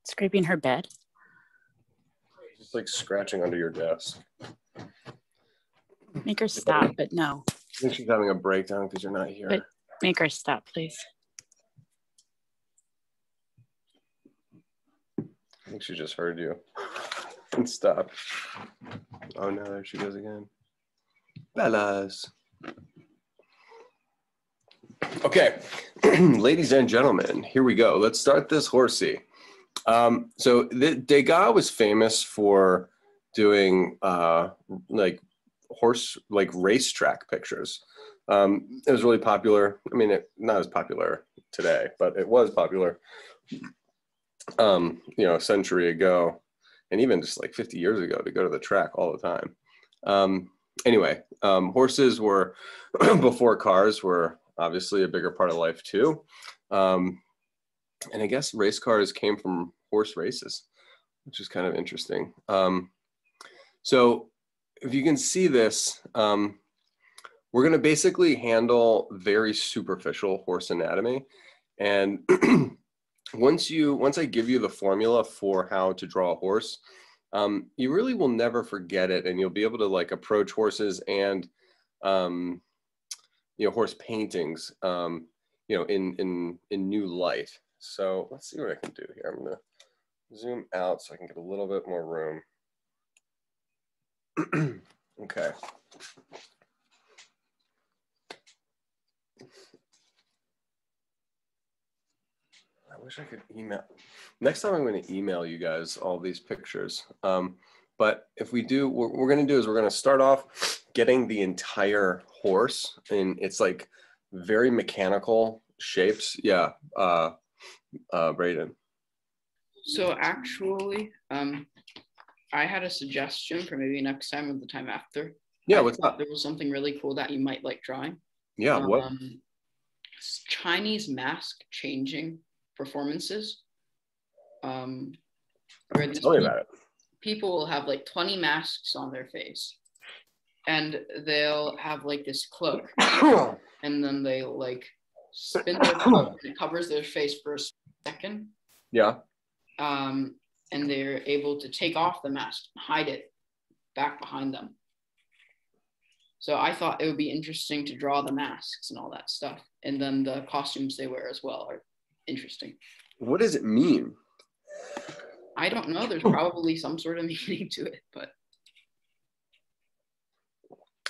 Scraping her bed? Just like scratching under your desk. Make her stop, but no. I think she's having a breakdown because you're not here. But make her stop, please. I think she just heard you. And stop. Oh no, there she goes again. Bellas. Okay, ladies and gentlemen, here we go. Let's start this horsey. So Degas was famous for doing racetrack pictures. It was really popular. I mean, not as popular today, but it was popular. A century ago, and even just like 50 years ago, to go to the track all the time. Anyway, horses were before cars were obviously a bigger part of life too. And I guess race cars came from horse races, which is kind of interesting. So if you can see this, we're going to basically handle very superficial horse anatomy. And once I give you the formula for how to draw a horse, you really will never forget it, and you'll be able to like approach horses and horse paintings in new light. So let's see what I can do here. I'm gonna zoom out so I can get a little bit more room. Okay. I wish I could email. Next time I'm going to email you guys all these pictures. But if we do, what we're going to do is we're going to start off getting the entire horse in its like very mechanical shapes. Yeah, Braden. So actually, I had a suggestion for maybe next time or the time after. Yeah, what's up? There was something really cool that you might like drawing. Yeah, what? Chinese mask changing performances. Where Tell me about it. People will have like 20 masks on their face, and they'll have like this cloak, and then they like spin their cloak and it covers their face for a second. Yeah. And they're able to take off the mask and hide it back behind them. So I thought it would be interesting to draw the masks and all that stuff. And then the costumes they wear as well are interesting. What does it mean? I don't know. There's probably some sort of meaning to it, but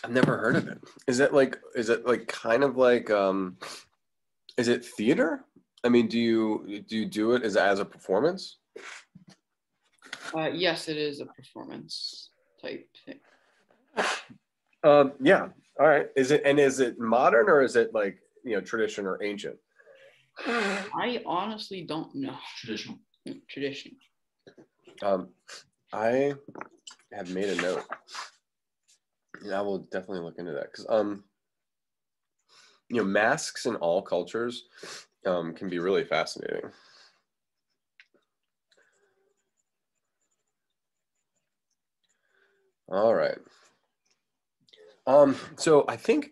I've never heard of it. Is it like kind of like, is it theater? I mean, do you do it as a performance? Yes, it is a performance type thing. Yeah. All right. Is it modern, or is it like, tradition or ancient? I honestly don't know. Tradition. I have made a note. Yeah, I will definitely look into that, because masks in all cultures can be really fascinating. All right. So I think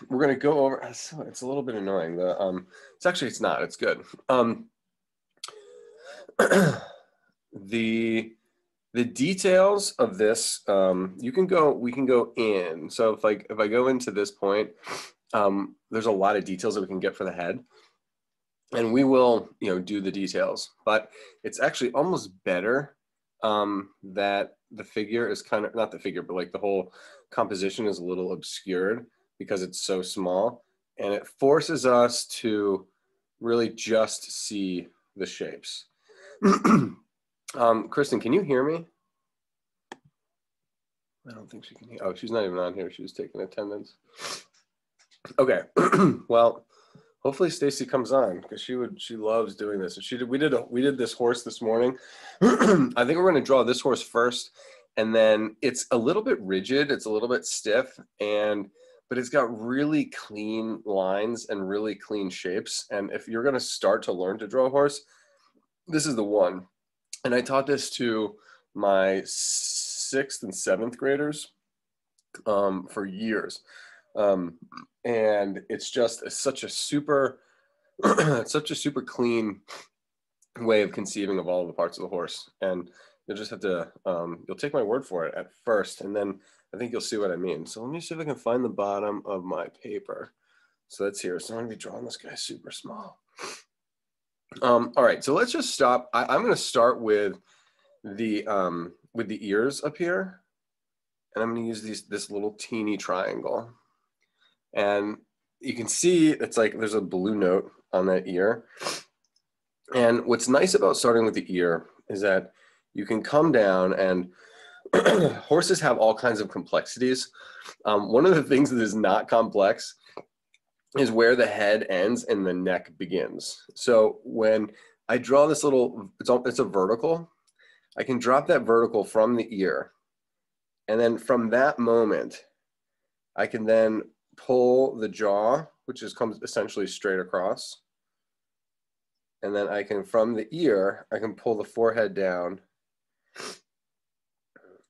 we're gonna go over. So it's a little bit annoying. It's not. It's good. The details of this, we can go in. So if I go into this point, there's a lot of details that we can get for the head, and we will do the details. But it's actually almost better that the figure is kind of, not the figure, but like the whole composition is a little obscured because it's so small, and it forces us to really just see the shapes. Kristen, can you hear me? I don't think she can hear. Oh, she's not even on here. She was taking attendance. Okay. Well, hopefully Stacy comes on, because she loves doing this. And we did this horse this morning. I think we're going to draw this horse first, and then it's a little bit rigid. It's a little bit stiff, but it's got really clean lines and really clean shapes. And if you're going to start to learn to draw a horse, this is the one. And I taught this to my 6th and 7th graders for years. And it's just such a super clean way of conceiving of all the parts of the horse. And you'll just have to, you'll take my word for it at first, and then I think you'll see what I mean. So let me see if I can find the bottom of my paper. So that's here. So I'm gonna be drawing this guy super small. All right, so let's just stop. I'm gonna start with the ears up here. And I'm gonna use this little teeny triangle. And you can see it's like there's a blue note on that ear. And what's nice about starting with the ear is that you can come down, and horses have all kinds of complexities. One of the things that is not complex is where the head ends and the neck begins. So when I draw this little, it's a vertical, I can drop that vertical from the ear. And then from that moment, I can then pull the jaw, which comes essentially straight across. And then I can, from the ear, I can pull the forehead down.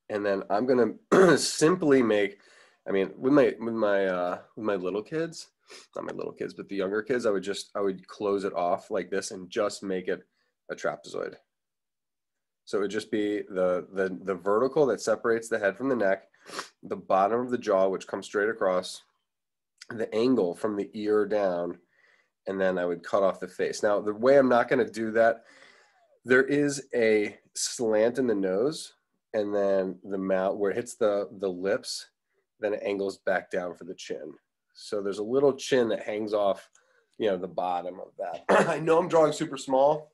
And then I'm gonna simply make, I mean, with my little kids, not my little kids, but the younger kids, I would close it off like this and just make it a trapezoid. So it would just be the vertical that separates the head from the neck, the bottom of the jaw, which comes straight across, the angle from the ear down, and then I would cut off the face. Now, the way I'm not going to do that, there is a slant in the nose, and then the mouth, where it hits the lips, then it angles back down for the chin. So there's a little chin that hangs off, you know, the bottom of that. I know I'm drawing super small,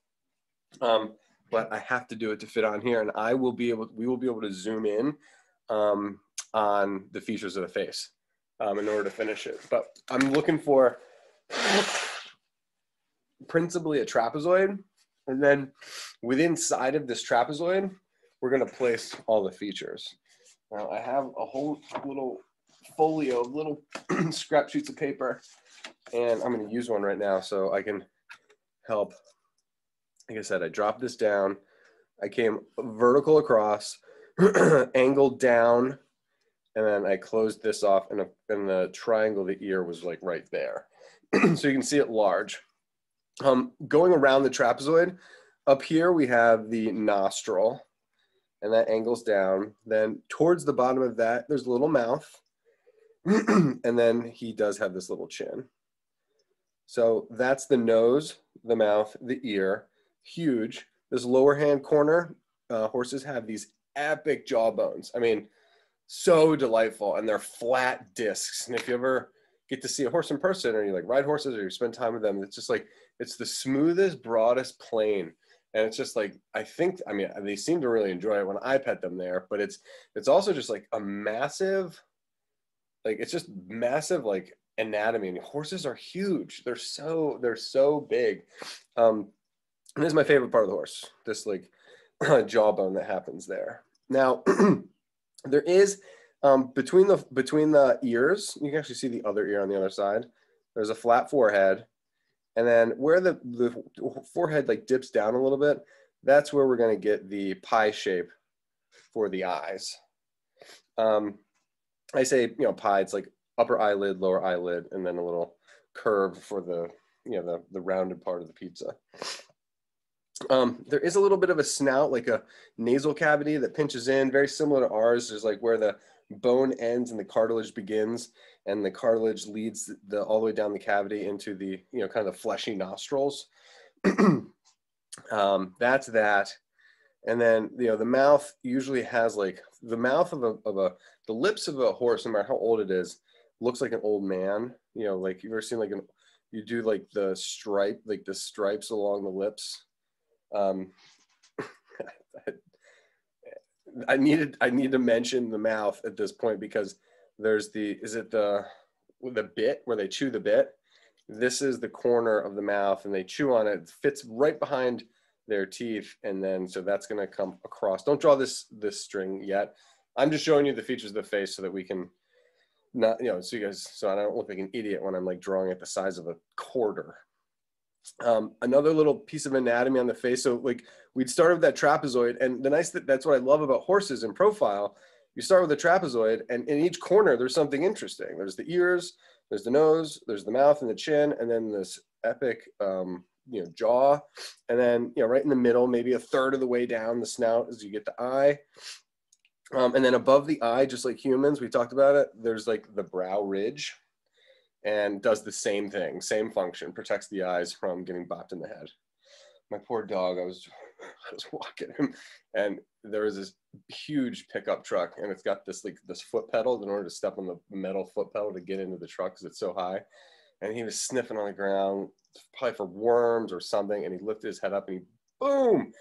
but I have to do it to fit on here, and we will be able to zoom in on the features of the face in order to finish it. But I'm looking for principally a trapezoid, and then within inside of this trapezoid, we're going to place all the features. Now I have a whole little folio of little scrap sheets of paper, and I'm going to use one right now so I can help. Like I said, I dropped this down, I came vertical across, angled down, and then I closed this off, and the triangle of the ear was like right there. So you can see it large. Going around the trapezoid, up here we have the nostril, and that angles down. Then towards the bottom of that, there's a little mouth, and then he does have this little chin. So that's the nose, the mouth, the ear, huge. This lower hand corner, horses have these epic jawbones. I mean, so delightful, and they're flat discs. And if you ever get to see a horse in person, or you like ride horses, or you spend time with them, it's just like, it's the smoothest, broadest plane. And it's just like, I mean, they seem to really enjoy it when I pet them there, but it's also just like a massive, like, it's just massive, like, anatomy. And horses are huge. They're so big. And this is my favorite part of the horse, this like jawbone that happens there. Now, there is between the ears, you can actually see the other ear on the other side. There's a flat forehead, and then where the forehead like dips down a little bit, that's where we're going to get the pie shape for the eyes. I say, you know, pie, it's like upper eyelid, lower eyelid, and then a little curve for the, you know, the rounded part of the pizza. There is a little bit of a snout, like a nasal cavity that pinches in, very similar to ours. There's like where the bone ends and the cartilage begins, and the cartilage leads all the way down the cavity into the, you know, kind of the fleshy nostrils. That's that. And then, you know, the mouth usually has like the mouth of the lips of a horse, no matter how old it is, looks like an old man. You know, like you've ever seen like you do like the stripe, like the stripes along the lips. I need to mention the mouth at this point, because there's the bit where they chew the bit. This is the corner of the mouth, and they chew on it. It fits right behind their teeth, and then so that's going to come across. Don't draw this string yet. I'm just showing you the features of the face so that we can not, you know, so I don't look like an idiot when I'm like drawing it the size of a quarter. Another little piece of anatomy on the face. So like we'd start with that trapezoid, and that's what I love about horses in profile. You start with the trapezoid, and in each corner there's something interesting. There's the ears, there's the nose, there's the mouth and the chin, and then this epic jaw, and then right in the middle, maybe a third of the way down the snout as you get the eye. And then above the eye, just like humans, we talked about it, there's like the brow ridge, and does the same thing, same function, protects the eyes from getting bopped in the head. My poor dog, I was walking him, and there was this huge pickup truck, and it's got this foot pedal in order to step on the metal foot pedal to get into the truck because it's so high. And he was sniffing on the ground, probably for worms or something, and he lifted his head up and he, boom,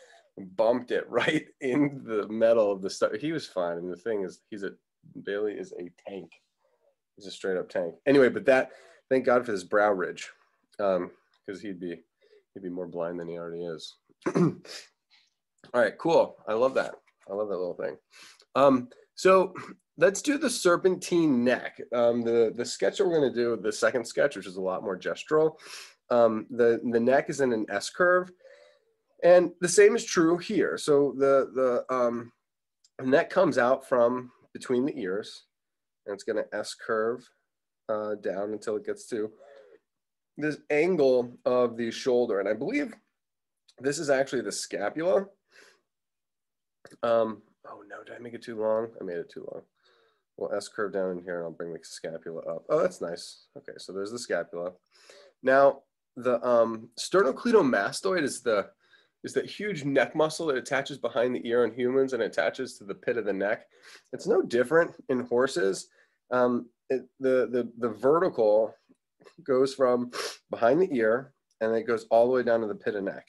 bumped it right in the metal of the stuff. He was fine, and the thing is, Bailey is a tank. He's a straight up tank. Anyway, but thank God for this brow ridge, because he'd be more blind than he already is. All right, cool. I love that. I love that little thing. So let's do the serpentine neck. The sketch that we're going to do, the second sketch, which is a lot more gestural. The neck is in an S curve, and the same is true here. So the neck comes out from between the ears, and it's going to S curve down until it gets to this angle of the shoulder. And I believe this is actually the scapula. Oh no, did I make it too long? I made it too long. We'll S curve down in here and I'll bring the scapula up. Oh, that's nice. Okay, so there's the scapula. Now, the sternocleidomastoid is that huge neck muscle that attaches behind the ear in humans and attaches to the pit of the neck. It's no different in horses. The vertical goes from behind the ear and it goes all the way down to the pit of neck.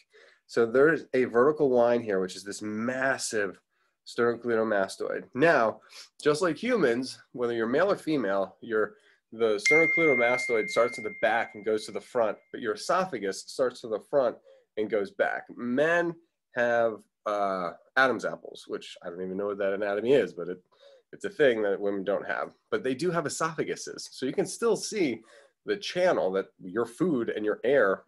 So there's a vertical line here, which is this massive sternocleidomastoid. Now, just like humans, whether you're male or female, the sternocleidomastoid starts at the back and goes to the front, but your esophagus starts to the front and goes back. Men have Adam's apples, which I don't even know what that anatomy is, but it's a thing that women don't have. But they do have esophaguses, so you can still see the channel that your food and your air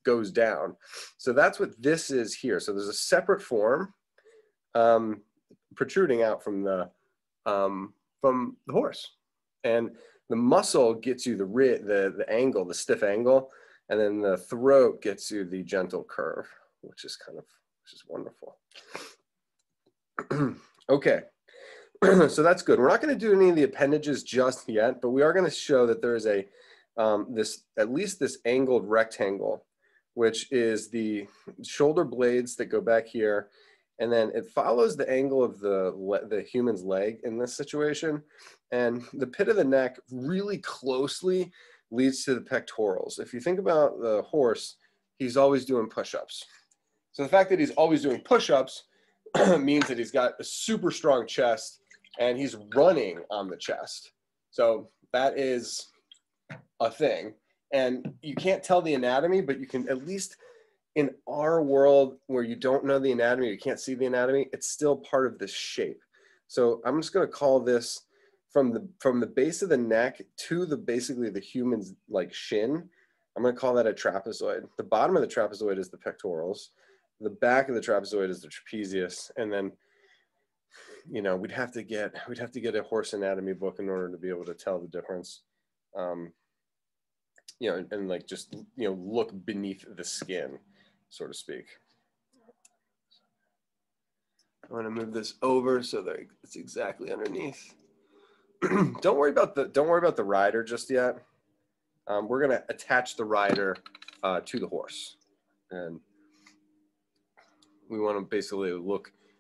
goes down. So that's what this is here. So there's a separate form protruding out from the horse, and the muscle gets you the angle, the stiff angle, and then the throat gets you the gentle curve, which is wonderful. Okay. So that's good. We're not going to do any of the appendages just yet, but we are going to show that there is at least this angled rectangle, which is the shoulder blades that go back here, and then it follows the angle of the human's leg in this situation, and the pit of the neck really closely leads to the pectorals. If you think about the horse, he's always doing push-ups. So the fact that he's always doing push-ups means that he's got a super strong chest and he's running on the chest. So that is a thing. And you can't tell the anatomy, but you can, at least in our world where you don't know the anatomy, you can't see the anatomy, it's still part of this shape. So I'm just going to call this from the base of the neck to basically the human's shin. I'm going to call that a trapezoid. The bottom of the trapezoid is the pectorals. The back of the trapezoid is the trapezius, and then we'd have to get a horse anatomy book in order to be able to tell the difference. And just look beneath the skin, so to speak. I want to move this over so that it's exactly underneath. Don't worry about the rider just yet. We're going to attach the rider to the horse, and we want to basically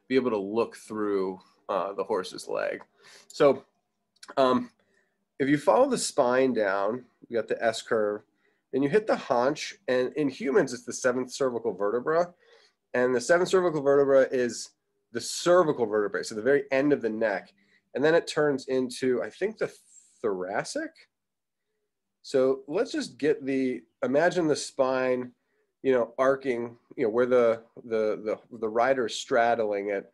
be able to look through the horse's leg. So if you follow the spine down, you got the S curve, and you hit the haunch, and in humans, it's the 7th cervical vertebra, and the 7th cervical vertebra is the cervical vertebrae, so the very end of the neck, and then it turns into, I think, the thoracic. So let's just imagine the spine, arcing, where the rider is straddling it.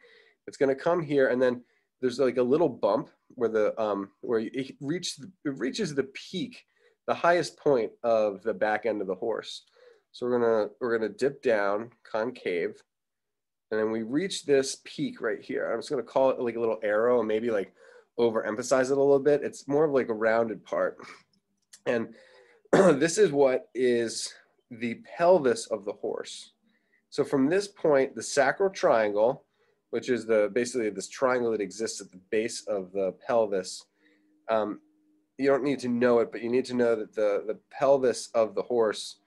It's going to come here, and then there's like a little bump where it reaches the peak, the highest point of the back end of the horse. So we're gonna dip down concave, and then we reach this peak right here. I'm just gonna call it like a little arrow and maybe overemphasize it a little bit. It's more of like a rounded part, and this is what is the pelvis of the horse. So from this point, the sacral triangle, which is basically this triangle that exists at the base of the pelvis, you don't need to know it, but you need to know that the pelvis of the horse,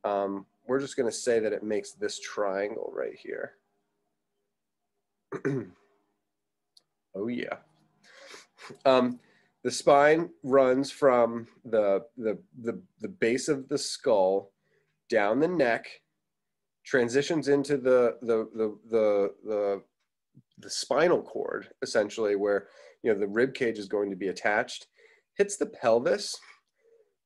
we're just going to say that it makes this triangle right here. Oh yeah. The spine runs from the base of the skull down the neck, transitions into the spinal cord, essentially, where the rib cage is going to be attached, hits the pelvis,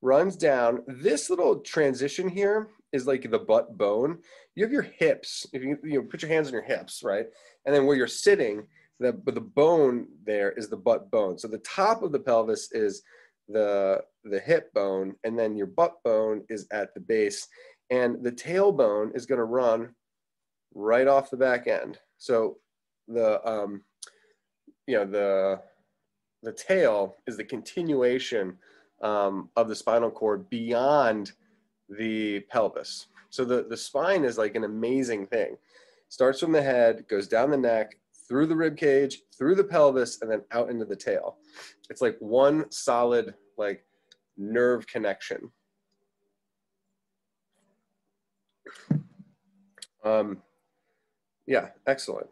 runs down. This little transition here is like the butt bone. You have your hips. If you put your hands on your hips, right, and then where you're sitting, the bone there is the butt bone. So the top of the pelvis is the hip bone, and then your butt bone is at the base, and the tailbone is going to run right off the back end. So the tail is the continuation of the spinal cord beyond the pelvis. So the spine is like an amazing thing. Starts from the head, goes down the neck, through the rib cage, through the pelvis, and then out into the tail. It's like one solid like nerve connection. Yeah, excellent.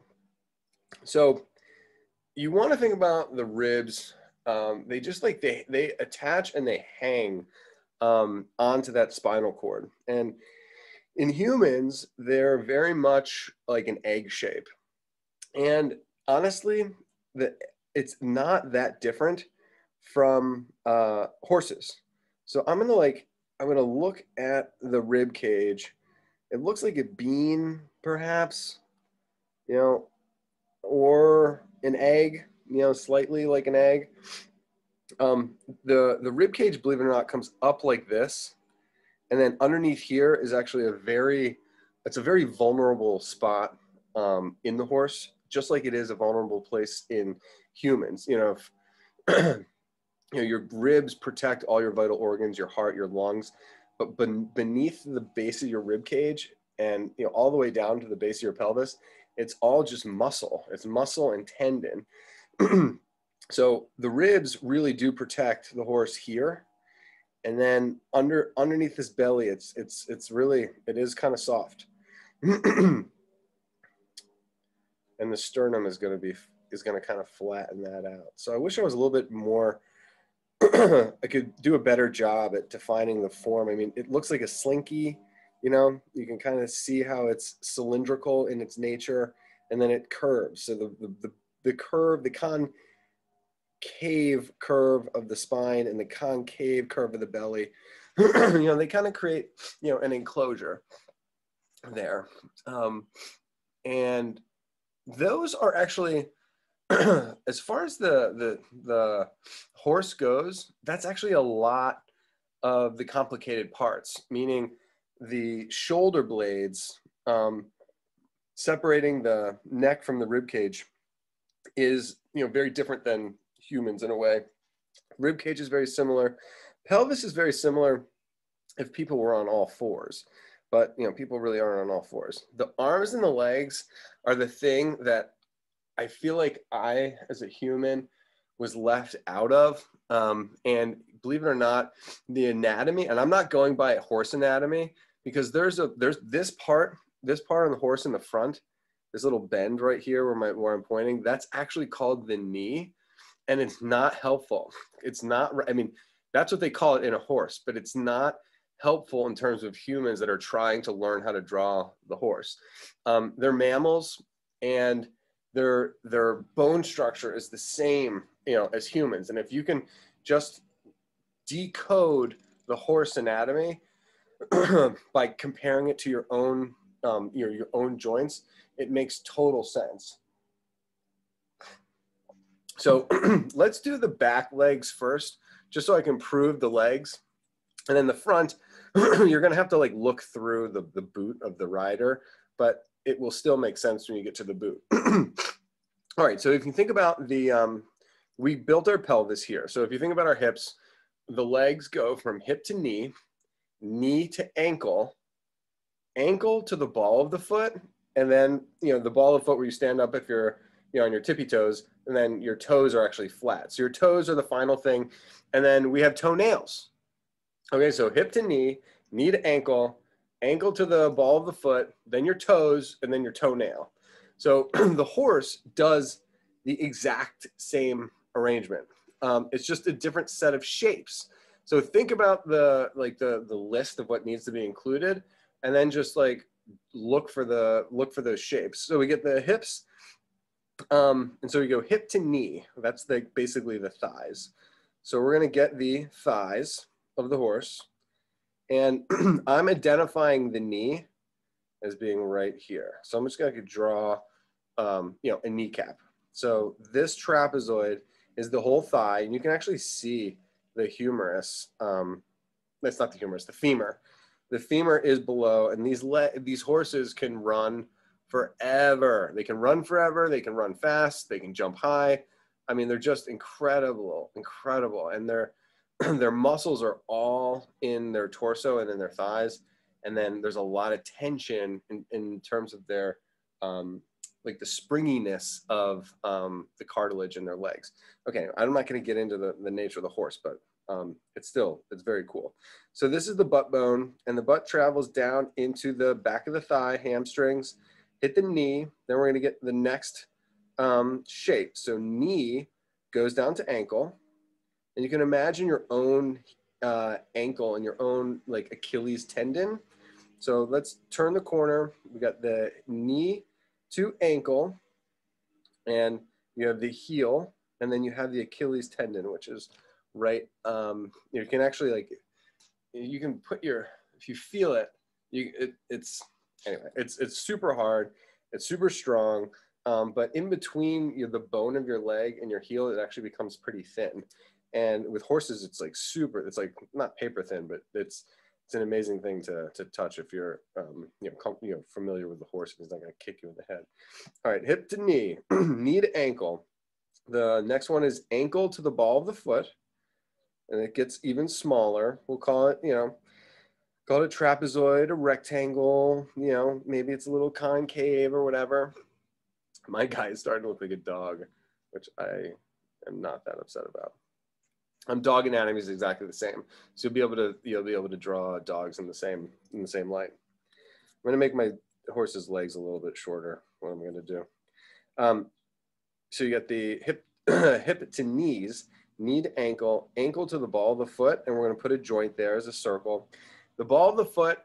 So you want to think about the ribs. They just like they attach and they hang onto that spinal cord. And in humans, they're very much like an egg shape. And honestly, it's not that different from horses. So I'm gonna look at the rib cage. It looks like a bean, perhaps, or an egg, slightly like an egg. The rib cage, believe it or not, comes up like this, and then underneath here is actually it's a very vulnerable spot in the horse, just like it is a vulnerable place in humans. If, your ribs protect all your vital organs, your heart, your lungs, but beneath the base of your rib cage and all the way down to the base of your pelvis, it's all just muscle. It's muscle and tendon. So the ribs really do protect the horse here, and then underneath this belly, it is kind of soft. And the sternum is going to kind of flatten that out. So I wish I was a little bit more, I could do a better job at defining the form. I mean, it looks like a slinky, you can kind of see how it's cylindrical in its nature, and then it curves. So the curve, the concave curve of the spine and the concave curve of the belly, they kind of create, an enclosure there. And those are actually, as far as the horse goes, that's actually a lot of the complicated parts, meaning the shoulder blades separating the neck from the rib cage is, very different than humans in a way. Rib cage is very similar. Pelvis is very similar if people were on all fours, but people really aren't on all fours. The arms and the legs are the thing that I feel like I, as a human, was left out of. And believe it or not, the anatomy, and I'm not going by horse anatomy, because there's this part on the horse in the front, this little bend right here where I'm pointing, that's actually called the knee, and it's not helpful. It's not, I mean, that's what they call it in a horse, but it's not helpful in terms of humans that are trying to learn how to draw the horse. They're mammals, and their bone structure is the same, as humans. And if you can just decode the horse anatomy by comparing it to your own joints, it makes total sense. So let's do the back legs first, just so I can prove the legs. And then the front, you're gonna have to look through the boot of the rider, but it will still make sense when you get to the boot. All right, so if you think about we built our pelvis here. So if you think about our hips, the legs go from hip to knee, knee to ankle, ankle to the ball of the foot, and then, you know, the ball of the foot where you stand up if you're, you know, on your tippy toes, and then your toes are actually flat. So your toes are the final thing. And then we have toenails. Okay, so hip to knee, knee to ankle, ankle to the ball of the foot, then your toes, and then your toenail. So the horse does the exact same arrangement. It's just a different set of shapes. So think about the list of what needs to be included, and then just like look for those shapes. So we get the hips, and so we go hip to knee. That's basically the thighs. So we're gonna get the thighs of the horse, and I'm identifying the knee as being right here. So I'm just gonna draw, you know, a kneecap. So this trapezoid is the whole thigh, and you can actually see the humerus. That's not the humerus, the femur. The femur is below, and these horses can run forever. They can run forever. They can run fast. They can jump high. I mean, they're just incredible, and their muscles are all in their torso and in their thighs, and then there's a lot of tension in terms of their like the springiness of the cartilage in their legs. Okay, I'm not going to get into the nature of the horse, but it's very cool. So this is the butt bone, and the butt travels down into the back of the thigh, hamstrings, hit the knee. Then we're going to get the next shape. So knee goes down to ankle, and you can imagine your own ankle and your own like Achilles tendon. So let's turn the corner. We got the knee to ankle, and you have the heel, and then you have the Achilles tendon, which is right. You can actually like, you can put your, if you feel it, it's super hard. It's super strong. But in between the bone of your leg and your heel, it actually becomes pretty thin. And with horses, it's like it's like not paper thin, but it's an amazing thing to touch if you're familiar with the horse. He's not going to kick you in the head. All right, hip to knee, knee to ankle. The next one is ankle to the ball of the foot, and it gets even smaller. We'll call it, call it a trapezoid, a rectangle. Maybe it's a little concave or whatever. My guy is starting to look like a dog, which I am not that upset about. Dog anatomy is exactly the same, so you'll be able to draw dogs in the same light. I'm going to make my horse's legs a little bit shorter. What I'm going to do. So you got the hip hip to knees, knee to ankle, ankle to the ball of the foot, and we're going to put a joint there as a circle. The ball of the foot.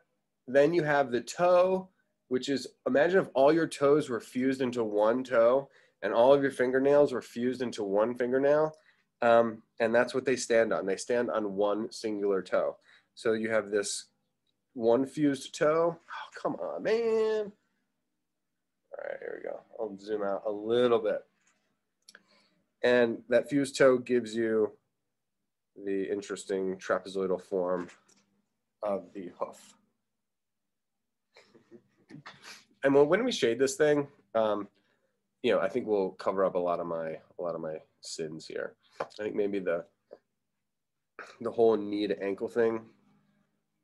Then you have the toe, which is, imagine if all your toes were fused into one toe, and all of your fingernails were fused into one fingernail. And that's what they stand on. They stand on one singular toe. So you have this one fused toe. Oh, come on, man. All right, here we go. I'll zoom out a little bit. And that fused toe gives you the interesting trapezoidal form of the hoof. And when we shade this thing, I think we'll cover up a lot of my sins here. I think maybe the whole knee to ankle thing,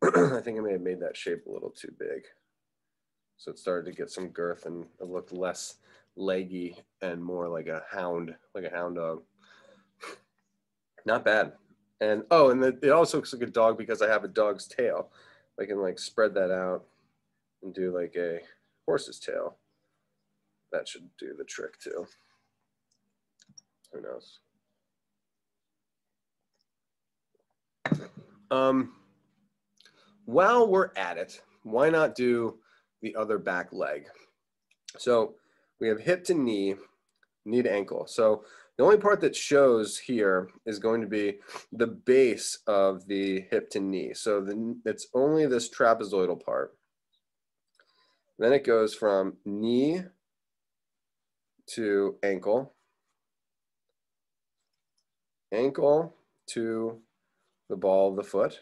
I think I may have made that shape a little too big. So it started to get some girth, and it looked less leggy and more like a hound dog. Not bad. And it also looks like a dog because I have a dog's tail. I can like spread that out and do like a horse's tail. That should do the trick too. Who knows? While we're at it, why not do the other back leg? So we have hip to knee, knee to ankle. So the only part that shows here is going to be the base of the hip to knee. So it's only this trapezoidal part. Then it goes from knee to ankle, ankle to the ball of the foot.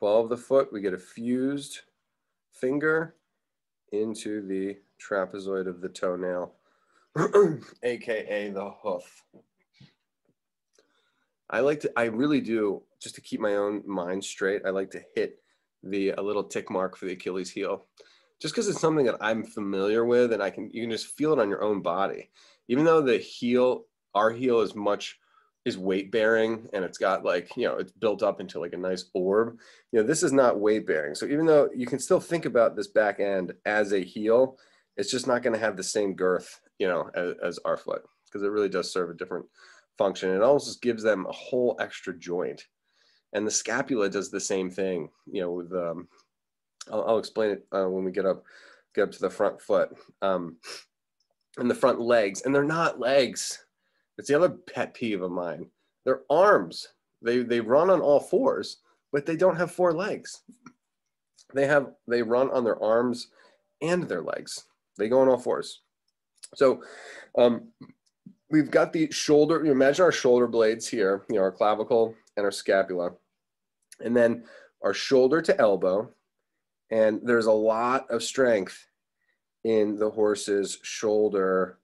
Ball of the foot, we get a fused finger into the trapezoid of the toenail, AKA the hoof. I really do, just to keep my own mind straight, I like to hit a little tick mark for the Achilles heel, just because it's something that I'm familiar with, and you can just feel it on your own body. Even though our heel is weight bearing, and it's got like, you know, it's built up into like a nice orb. You know, this is not weight bearing. So even though you can still think about this back end as a heel, it's just not going to have the same girth, you know, as our foot, because it really does serve a different function. It almost just gives them a whole extra joint. And the scapula does the same thing, you know, with, I'll explain it when we get up to the front foot, and the front legs. And they're not legs. It's the other pet peeve of mine. They're arms. They run on all fours, but they don't have four legs. They run on their arms and their legs. They go on all fours. So we've got the shoulder. You imagine our shoulder blades here, you know, our clavicle and our scapula, and then our shoulder to elbow. And there's a lot of strength in the horse's shoulder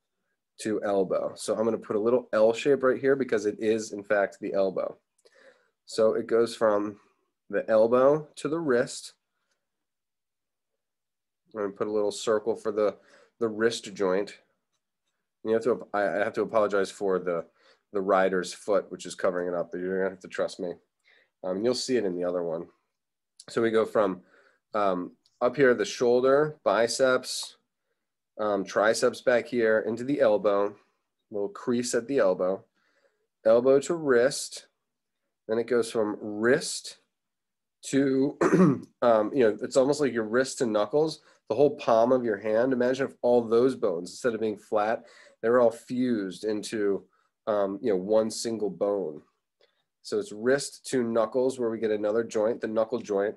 to elbow. So I'm going to put a little L shape right here because it is in fact the elbow. So it goes from the elbow to the wrist. I'm going to put a little circle for the wrist joint. I have to apologize for the rider's foot, which is covering it up, but you're going to have to trust me. You'll see it in the other one. So we go from up here, the shoulder, biceps, triceps back here into the elbow, little crease at the elbow to wrist. Then it goes from wrist to, you know, it's almost like your wrist to knuckles, the whole palm of your hand. Imagine if all those bones, instead of being flat, they were all fused into, you know, one single bone. So it's wrist to knuckles where we get another joint, the knuckle joint.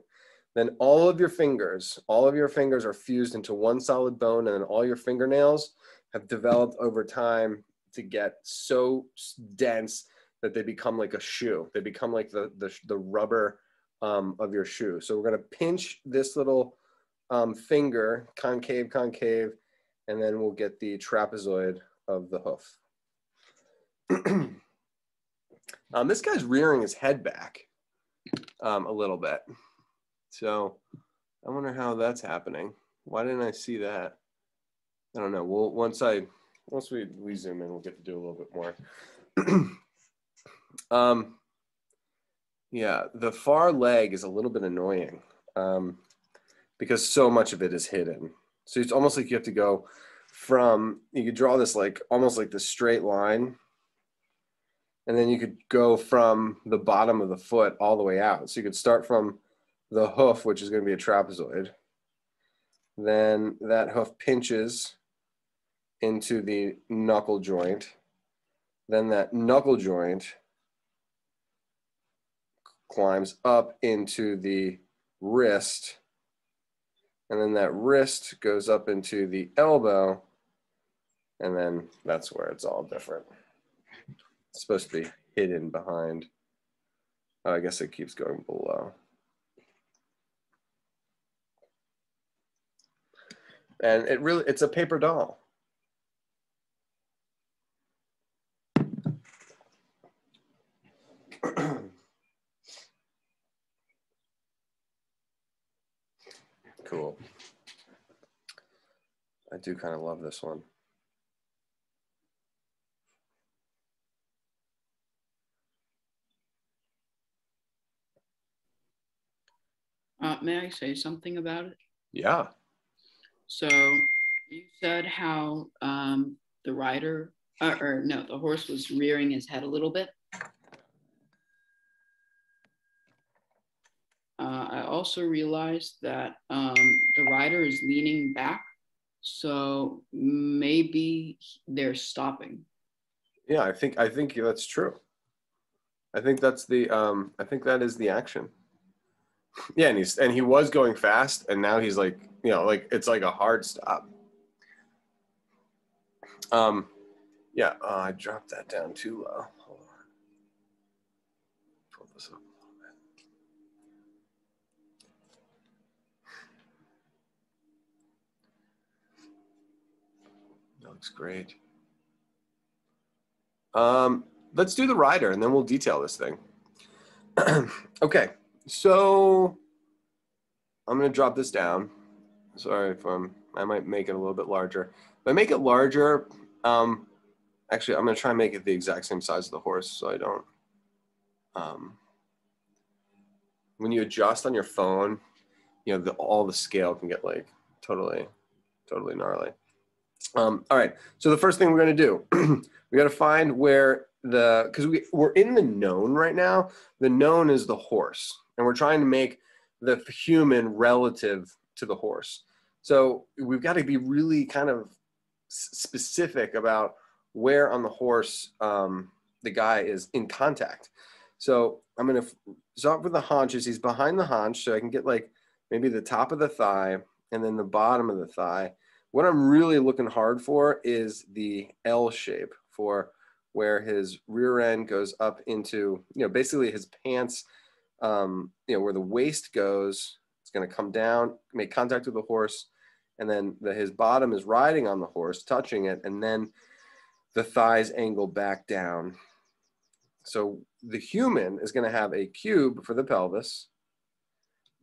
Then all of your fingers are fused into one solid bone, and then all your fingernails have developed over time to get so dense that they become like a shoe. They become like the rubber of your shoe. So we're going to pinch this little finger, concave, and then we'll get the trapezoid of the hoof. This guy's rearing his head back a little bit. So I wonder how that's happening. Why didn't I see that? I don't know. Well, once we zoom in, we'll get to do a little bit more. Yeah, the far leg is a little bit annoying because so much of it is hidden. So it's almost like you have to go from, you could draw this like almost like the straight line, and then you could go from the bottom of the foot all the way out. So you could start from the hoof, which is going to be a trapezoid. Then that hoof pinches into the knuckle joint. Then that knuckle joint climbs up into the wrist. And then that wrist goes up into the elbow. And then that's where it's all different. It's supposed to be hidden behind. Oh, I guess it keeps going below. And it's a paper doll. Cool. I do kind of love this one. May I say something about it? Yeah. So you said how the rider, the horse was rearing his head a little bit. I also realized that the rider is leaning back, so maybe they're stopping. Yeah, I think that's true. I think that's I think that is the action. Yeah, and he was going fast, and now he's like, you know, like it's like a hard stop. Yeah, I dropped that down too low. Hold on. Pull this up a little bit. That looks great. Let's do the rider, and then we'll detail this thing. Okay, so I'm going to drop this down. Sorry if I might make it a little bit larger. If I make it larger, actually, I'm going to try and make it the exact same size of the horse so I don't. When you adjust on your phone, you know, all the scale can get like totally gnarly. All right, so the first thing we're going to do, we got to find where because we're in the known right now. The known is the horse, and we're trying to make the human relative to the horse. So we've got to be really kind of specific about where on the horse the guy is in contact. So I'm going to start with the haunches. He's behind the haunch, so I can get like maybe the top of the thigh and then the bottom of the thigh. What I'm really looking hard for is the L shape, for where his rear end goes up into, you know, basically his pants, you know, where the waist goes, it's going to come down, make contact with the horse, and then his bottom is riding on the horse, touching it, and then the thighs angle back down. So the human is going to have a cube for the pelvis.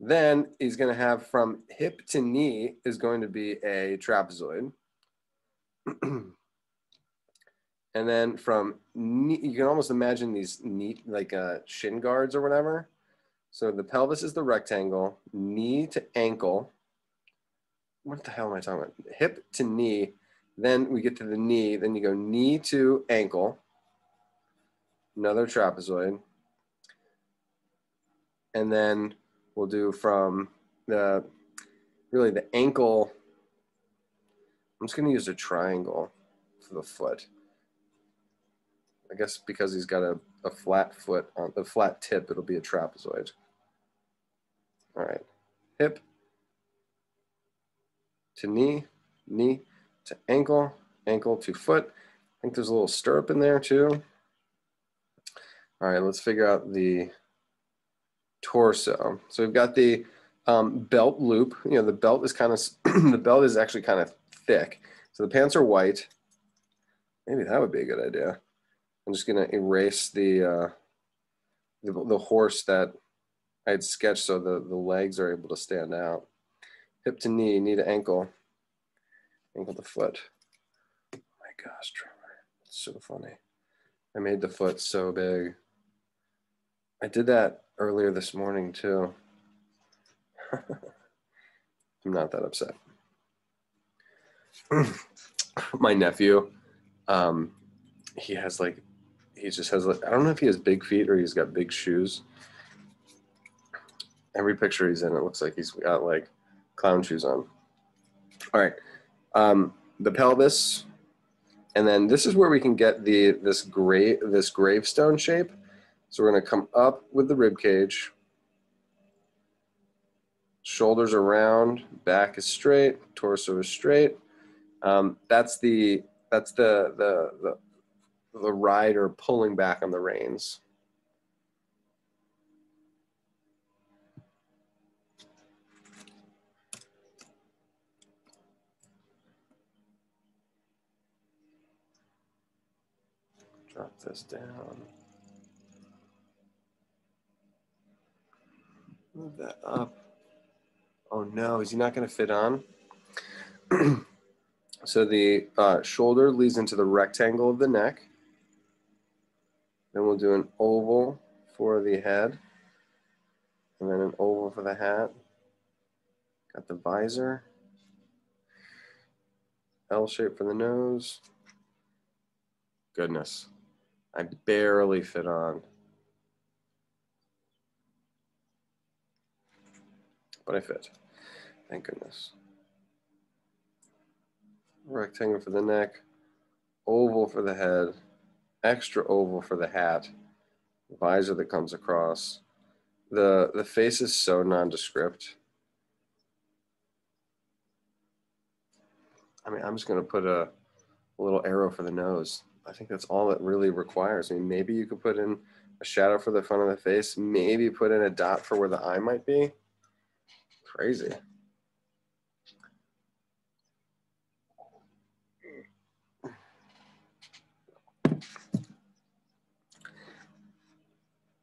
Then he's going to have from hip to knee is going to be a trapezoid. And then from knee, you can almost imagine these knee, like shin guards or whatever. So the pelvis is the rectangle, knee to ankle. What the hell am I talking about? Hip to knee. Then we get to the knee. Then you go knee to ankle. Another trapezoid. And then we'll do from really the ankle. I'm just going to use a triangle for the foot. I guess because he's got a flat foot, on a flat tip, it'll be a trapezoid. All right. Hip to knee, knee to ankle, ankle to foot. I think there's a little stirrup in there too. All right, let's figure out the torso. So we've got the belt loop. You know, the belt is kind of, the belt is actually kind of thick. So the pants are white. Maybe that would be a good idea. I'm just gonna erase the horse that I had sketched so the legs are able to stand out. Hip to knee, knee to ankle, ankle to foot. Oh my gosh, Trevor, it's so funny. I made the foot so big. I did that earlier this morning too. I'm not that upset. My nephew, he has like, he just has like, I don't know if he has big feet or he's got big shoes. Every picture he's in, it looks like he's got like clown shoes on. All right, the pelvis, and then this is where we can get this gravestone shape. So we're going to come up with the rib cage. Shoulders are round, back is straight, torso is straight. That's the rider pulling back on the reins. Drop this down. Move that up. Oh no, is he not going to fit on? So the shoulder leads into the rectangle of the neck. Then we'll do an oval for the head. And then an oval for the hat. Got the visor. L shape for the nose. Goodness, I barely fit on. But I fit, thank goodness. Rectangle for the neck, oval for the head, extra oval for the hat, visor that comes across. The face is so nondescript. I mean, I'm just gonna put a little arrow for the nose. I think that's all it really requires. I mean, maybe you could put in a shadow for the front of the face, maybe put in a dot for where the eye might be. Crazy.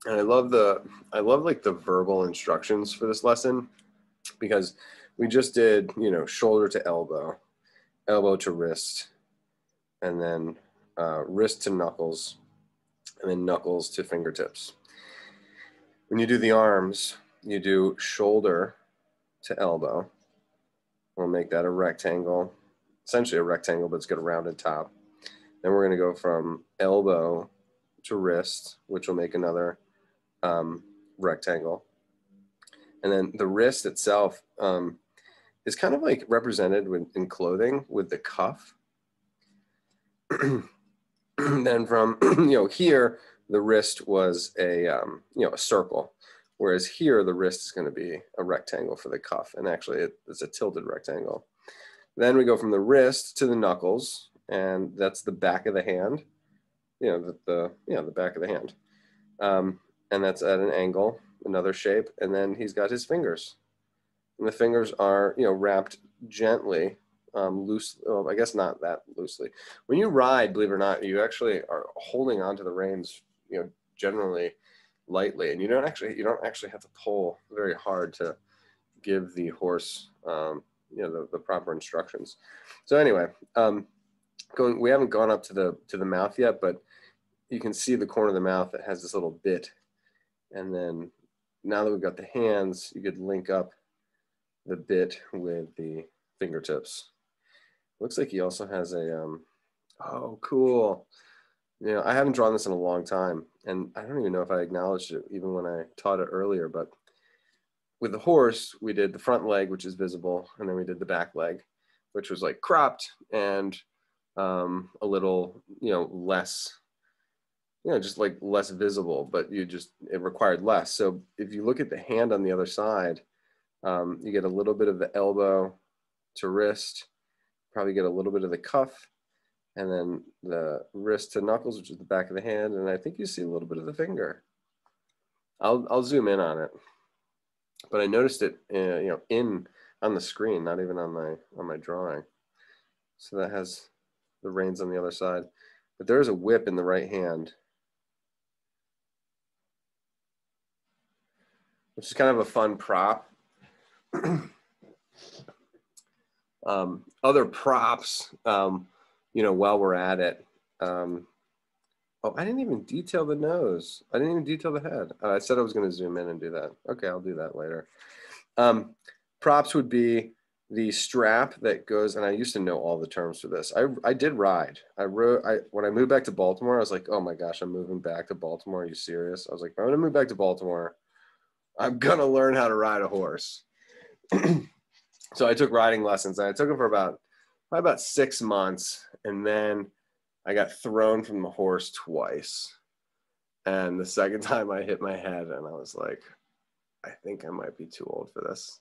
And I love like the verbal instructions for this lesson. because we just did, you know, shoulder to elbow, elbow to wrist, and then wrist to knuckles, and then knuckles to fingertips. When you do the arms, you do shoulder to elbow. We'll make that a rectangle, essentially a rectangle, but it's got a rounded top. Then we're going to go from elbow to wrist, which will make another rectangle. And then the wrist itself is kind of like represented in clothing with the cuff. Then from, you know, here, the wrist was a, you know, a circle. Whereas here, the wrist is going to be a rectangle for the cuff. And actually, it's a tilted rectangle. Then we go from the wrist to the knuckles, and that's the back of the hand. You know, the back of the hand. And that's at an angle, another shape. And then he's got his fingers. And the fingers are, you know, wrapped gently, loose. Well, I guess not that loosely. When you ride, believe it or not, you actually are holding onto the reins, you know, generally lightly, and you don't actually have to pull very hard to give the horse, you know, the proper instructions. So anyway, we haven't gone up to the mouth yet, but you can see the corner of the mouth that has this little bit. And then now that we've got the hands, you could link up the bit with the fingertips. Looks like he also has a, oh, cool. You know, I haven't drawn this in a long time, and I don't even know if I acknowledged it even when I taught it earlier, but with the horse, we did the front leg, which is visible, and then we did the back leg, which was like cropped and a little, you know, less, you know, just like less visible, but it required less. So if you look at the hand on the other side, you get a little bit of the elbow to wrist, probably get a little bit of the cuff, and then the wrist to knuckles, which is the back of the hand, and I think you see a little bit of the finger. I'll zoom in on it, but I noticed it, you know, on the screen, not even on my drawing. So that has the reins on the other side, but there is a whip in the right hand, which is kind of a fun prop. Other props, you know, while we're at it. Oh, I didn't even detail the nose. I didn't even detail the head. I said I was going to zoom in and do that. Okay, I'll do that later. Props would be the strap that goes, and I used to know all the terms for this. I did ride. When I moved back to Baltimore, I was like, oh my gosh, I'm moving back to Baltimore. Are you serious? I was like, if I'm going to move back to Baltimore, I'm going to learn how to ride a horse. So I took riding lessons, and I took them for about 6 months, and then I got thrown from the horse twice. And the second time I hit my head, and I was like, I think I might be too old for this.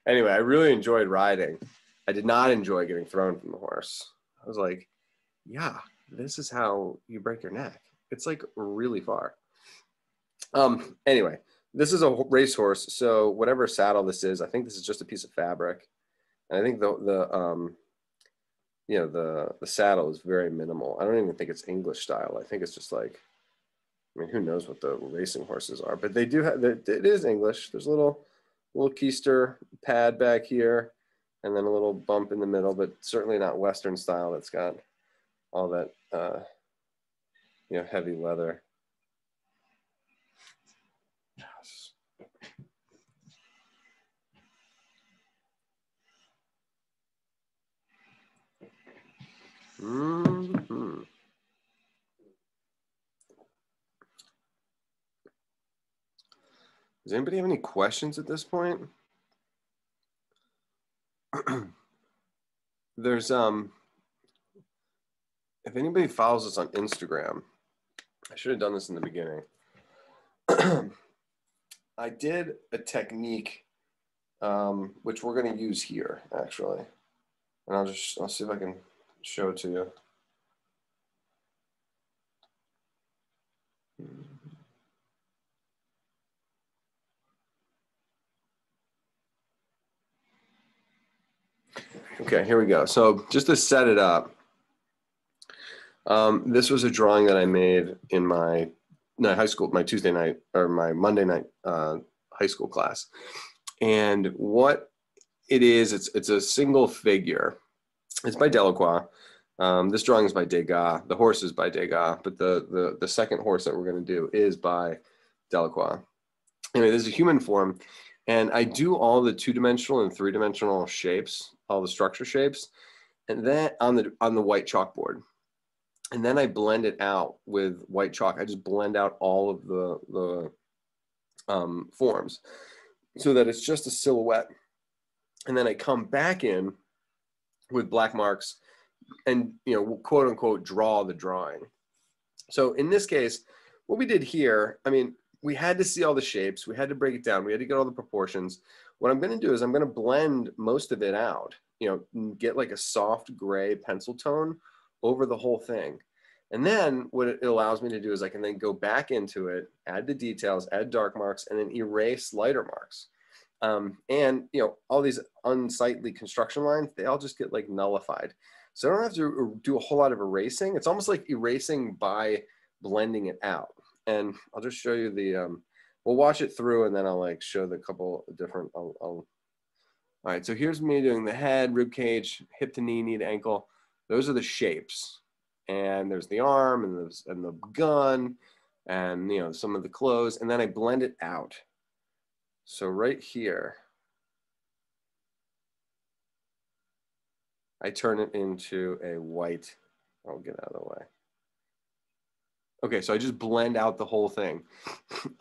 Anyway, I really enjoyed riding. I did not enjoy getting thrown from the horse. I was like, yeah, this is how you break your neck. It's like really far. Anyway, this is a racehorse, so whatever saddle this is, I think this is just a piece of fabric. And I think the saddle is very minimal. I don't even think it's English style. I think it's just like, I mean, who knows what the racing horses are, but they do have, it is English. There's a little keister pad back here, and then a little bump in the middle, but certainly not Western style. That's got all that, you know, heavy leather. Mm-hmm. Does anybody have any questions at this point? There's if anybody follows us on Instagram, I should have done this in the beginning. I did a technique which we're going to use here actually, and I'll see if I can show it to you. Okay, here we go. So just to set it up, this was a drawing that I made in my high school, my Tuesday night or my Monday night high school class. And what it is, it's a single figure. It's by Delacroix. This drawing is by Degas. The horse is by Degas, but the second horse that we're going to do is by Delacroix. Anyway, this is a human form, and I do all the 2-dimensional and 3-dimensional shapes, all the structure shapes, and then on the white chalkboard. And then I blend it out with white chalk. I just blend out all of the forms so that it's just a silhouette. And then I come back in with black marks and, quote unquote, draw the drawing. So in this case, what we did here, I mean, we had to see all the shapes. We had to break it down. We had to get all the proportions. What I'm going to do is I'm going to blend most of it out, get like a soft gray pencil tone over the whole thing. And then what it allows me to do is I can then go back into it, add the details, add dark marks, and then erase lighter marks. And all these unsightly construction lines, they all just get like nullified. So I don't have to do a whole lot of erasing. It's almost like erasing by blending it out. And I'll just show you we'll watch it through and then I'll like show the couple of different, all right, so here's me doing the head, rib cage, hip to knee to ankle. Those are the shapes. And there's the arm and the gun and, some of the clothes. And then I blend it out. So right here, I turn it into a white. I'll get out of the way. Okay, so I just blend out the whole thing.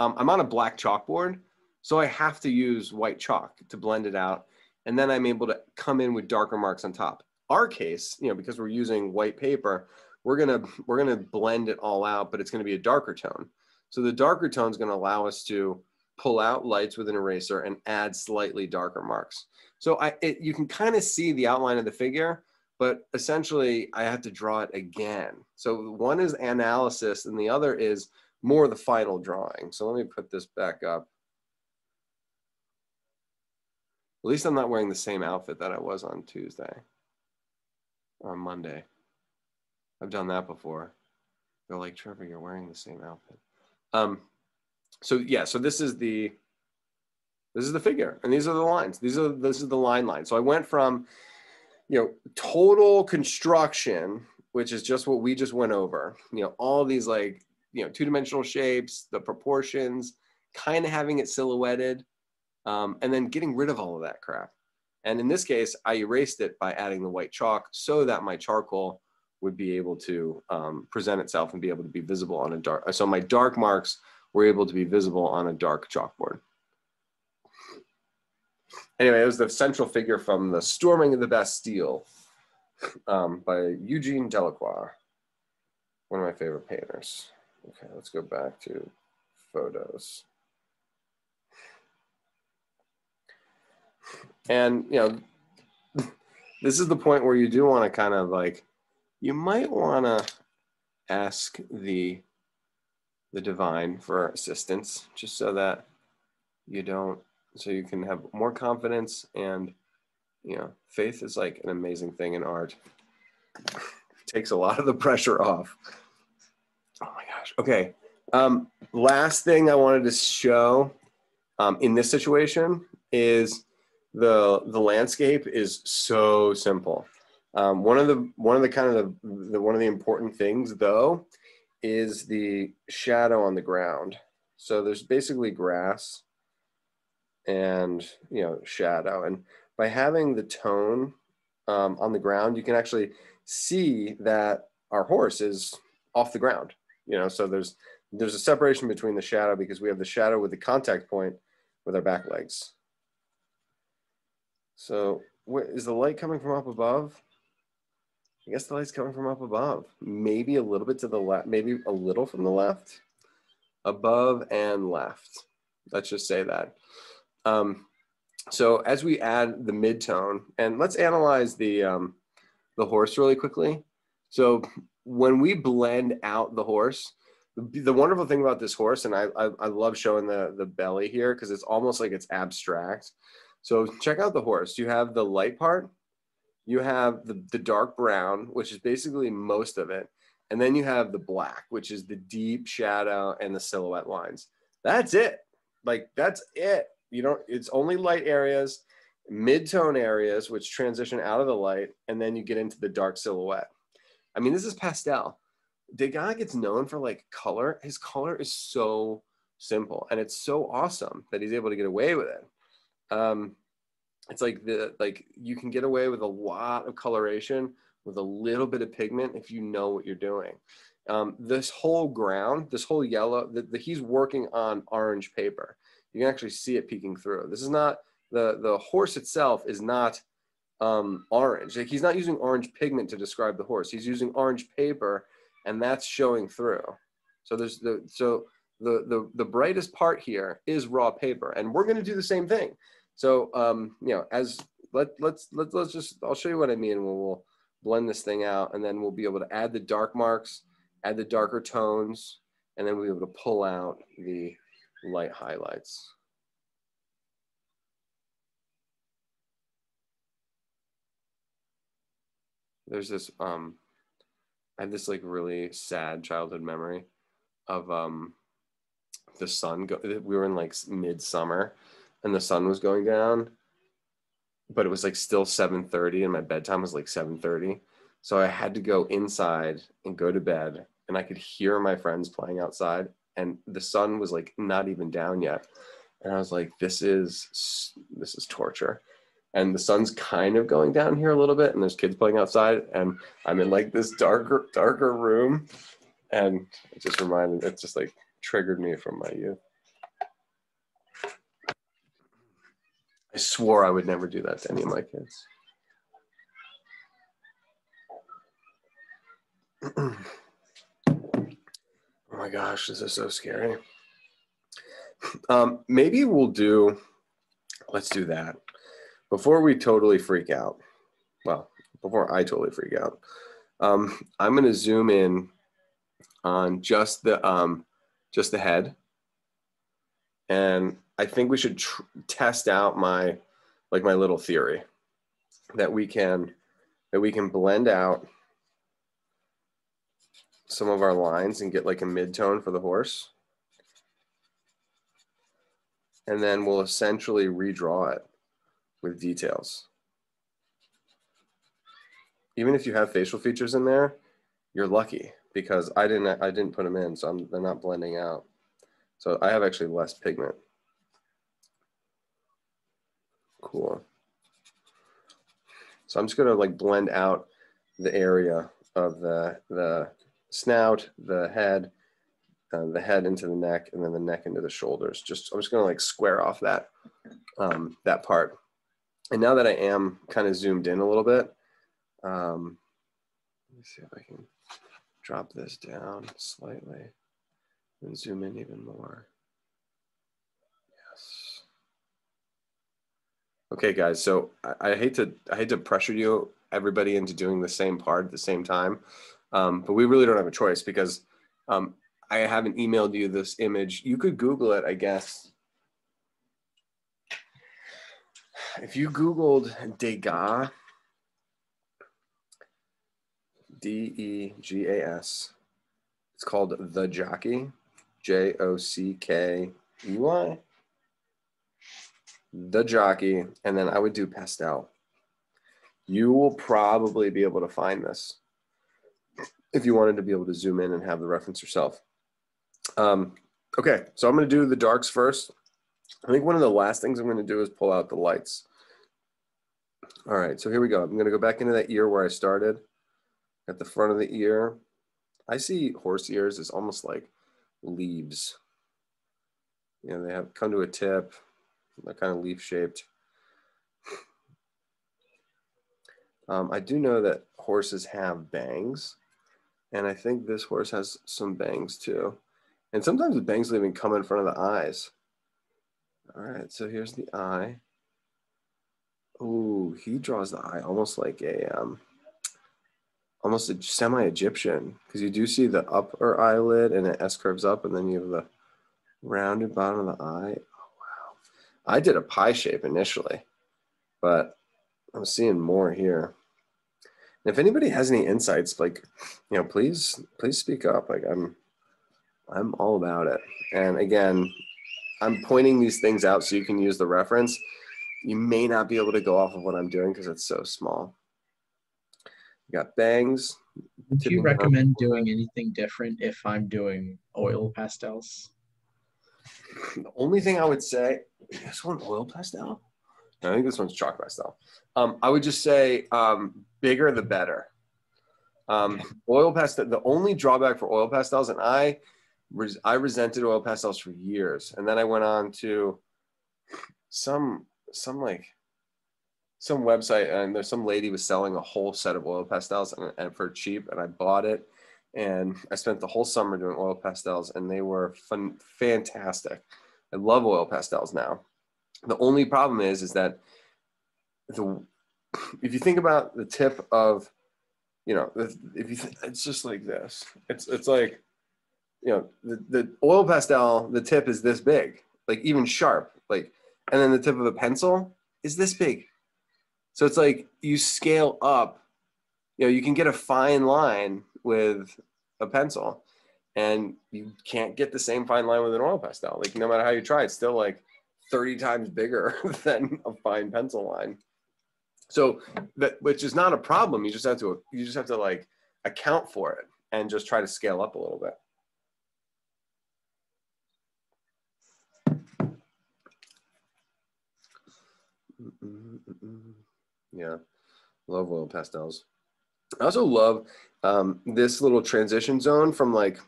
I'm on a black chalkboard, so I have to use white chalk to blend it out. And then I'm able to come in with darker marks on top. Our case, because we're using white paper, we're gonna blend it all out, but it's gonna be a darker tone. So the darker tone is gonna allow us to pull out lights with an eraser and add slightly darker marks. So you can kind of see the outline of the figure, but essentially I have to draw it again. So one is analysis and the other is more the final drawing. So let me put this back up. At least I'm not wearing the same outfit that I was on Tuesday or on Monday. I've done that before. They're like, Trevor, you're wearing the same outfit. So yeah, so this is the figure, and these are the lines. This is the line. So I went from, total construction, which is just what we just went over. All these like, 2-dimensional shapes, the proportions, kind of having it silhouetted, and then getting rid of all of that crap. And in this case, I erased it by adding the white chalk so that my charcoal would be able to present itself and be able to be visible on a dark. So my dark marks were able to be visible on a dark chalkboard. Anyway, it was the central figure from The Storming of the Bastille by Eugene Delacroix, one of my favorite painters. Okay, let's go back to photos. And, this is the point where you do want to kind of like, you might want to ask the divine for assistance, just so that so you can have more confidence. And, faith is like an amazing thing in art. It takes a lot of the pressure off. Oh my gosh. Okay. Last thing I wanted to show in this situation is the landscape is so simple. One of the important things though is the shadow on the ground. So there's basically grass and shadow, and by having the tone on the ground, you can actually see that our horse is off the ground. So there's a separation between the shadow because we have the shadow with the contact point with our back legs. So is the light coming from up above? I guess the light's coming from up above. Maybe a little bit to the left, maybe a little from the left. Above and left. Let's just say that. So as we add the mid-tone, and let's analyze the horse really quickly. So when we blend out the horse, the wonderful thing about this horse, and I love showing the belly here because it's almost like it's abstract. So check out the horse. You have the light part, you have the dark brown, which is basically most of it, and then you have the black, which is the deep shadow and the silhouette lines. That's it. Like, that's it. it's only light areas, mid-tone areas, which transition out of the light, and then you get into the dark silhouette. I mean, this is pastel. Degas gets known for like color. His color is so simple, and it's so awesome that he's able to get away with it. It's like you can get away with a lot of coloration with a little bit of pigment if you know what you're doing. This whole ground, this whole yellow, he's working on orange paper. You can actually see it peeking through. This is not, the horse itself is not orange. Like, he's not using orange pigment to describe the horse. He's using orange paper, and that's showing through. So there's the brightest part here is raw paper, and we're going to do the same thing. So you know, let's just, I'll show you what I mean. We'll blend this thing out, and then we'll be able to add the dark marks, add the darker tones, and then we'll be able to pull out the light highlights. There's this, I had this like really sad childhood memory of the sun. We were in like midsummer, and the sun was going down, but it was like still 7:30, and my bedtime was like 7:30. So I had to go inside and go to bed, and I could hear my friends playing outside, and the sun was like not even down yet. And I was like, this is torture. And the sun's kind of going down here a little bit, and there's kids playing outside, and I'm in like this darker room, and it just like triggered me from my youth. I swore I would never do that to any of my kids. Oh my gosh, this is so scary. Maybe let's do that. Before we totally freak out, well, before I totally freak out, I'm going to zoom in on just the head, and I think we should test out my little theory that we can blend out some of our lines and get like a mid-tone for the horse, and then we'll essentially redraw it with details. Even if you have facial features in there, you're lucky, because I didn't put them in, so they're not blending out. So I have actually less pigment. Cool. So I'm just gonna like blend out the area of the snout, the head into the neck, and then the neck into the shoulders. I'm just gonna like square off that part. And now that I am kind of zoomed in a little bit, let me see if I can drop this down slightly and zoom in even more. Yes. Okay, guys. So I hate to pressure everybody into doing the same part at the same time, but we really don't have a choice, because I haven't emailed you this image. You could Google it, I guess. If you Googled Degas, Degas, it's called The Jockey, Jockey, The Jockey, and then I would do pastel. You will probably be able to find this if you wanted to be able to zoom in and have the reference yourself. Okay, so I'm going to do the darks first. I think one of the last things I'm going to do is pull out the lights. All right, so here we go. I'm going to go back into that ear where I started, at the front of the ear. I see horse ears as almost like leaves. You know, they have come to a tip. They're kind of leaf shaped. I do know that horses have bangs, and I think this horse has some bangs too. And sometimes the bangs will even come in front of the eyes. All right, so here's the eye. Ooh, he draws the eye almost like almost a semi-Egyptian, because you do see the upper eyelid and it S-curves up, and then you have the rounded bottom of the eye. Oh, wow. I did a pie shape initially, but I'm seeing more here. And if anybody has any insights, like, you know, please speak up. Like, I'm all about it. And again, I'm pointing these things out so you can use the reference. You may not be able to go off of what I'm doing because it's so small. You got bangs. Would you recommend doing anything different if I'm doing oil pastels? The only thing I would say, this one oil pastel? I think this one's chalk pastel. I would just say bigger the better. Oil pastel, the only drawback for oil pastels, and I resented oil pastels for years. And then I went on to some website, and there's some lady was selling a whole set of oil pastels and for cheap, and I bought it, and I spent the whole summer doing oil pastels, and they were fantastic. I love oil pastels now. The only problem is that if you think about the tip of, it's just like this. It's like, the oil pastel, the tip is this big, like even sharp, like, and then the tip of a pencil is this big. So it's like you scale up, you can get a fine line with a pencil, and you can't get the same fine line with an oil pastel. Like, no matter how you try, it's still like 30 times bigger than a fine pencil line. So which is not a problem. You just have to like account for it and just try to scale up a little bit. Yeah, love oil pastels. I also love this little transition zone from like,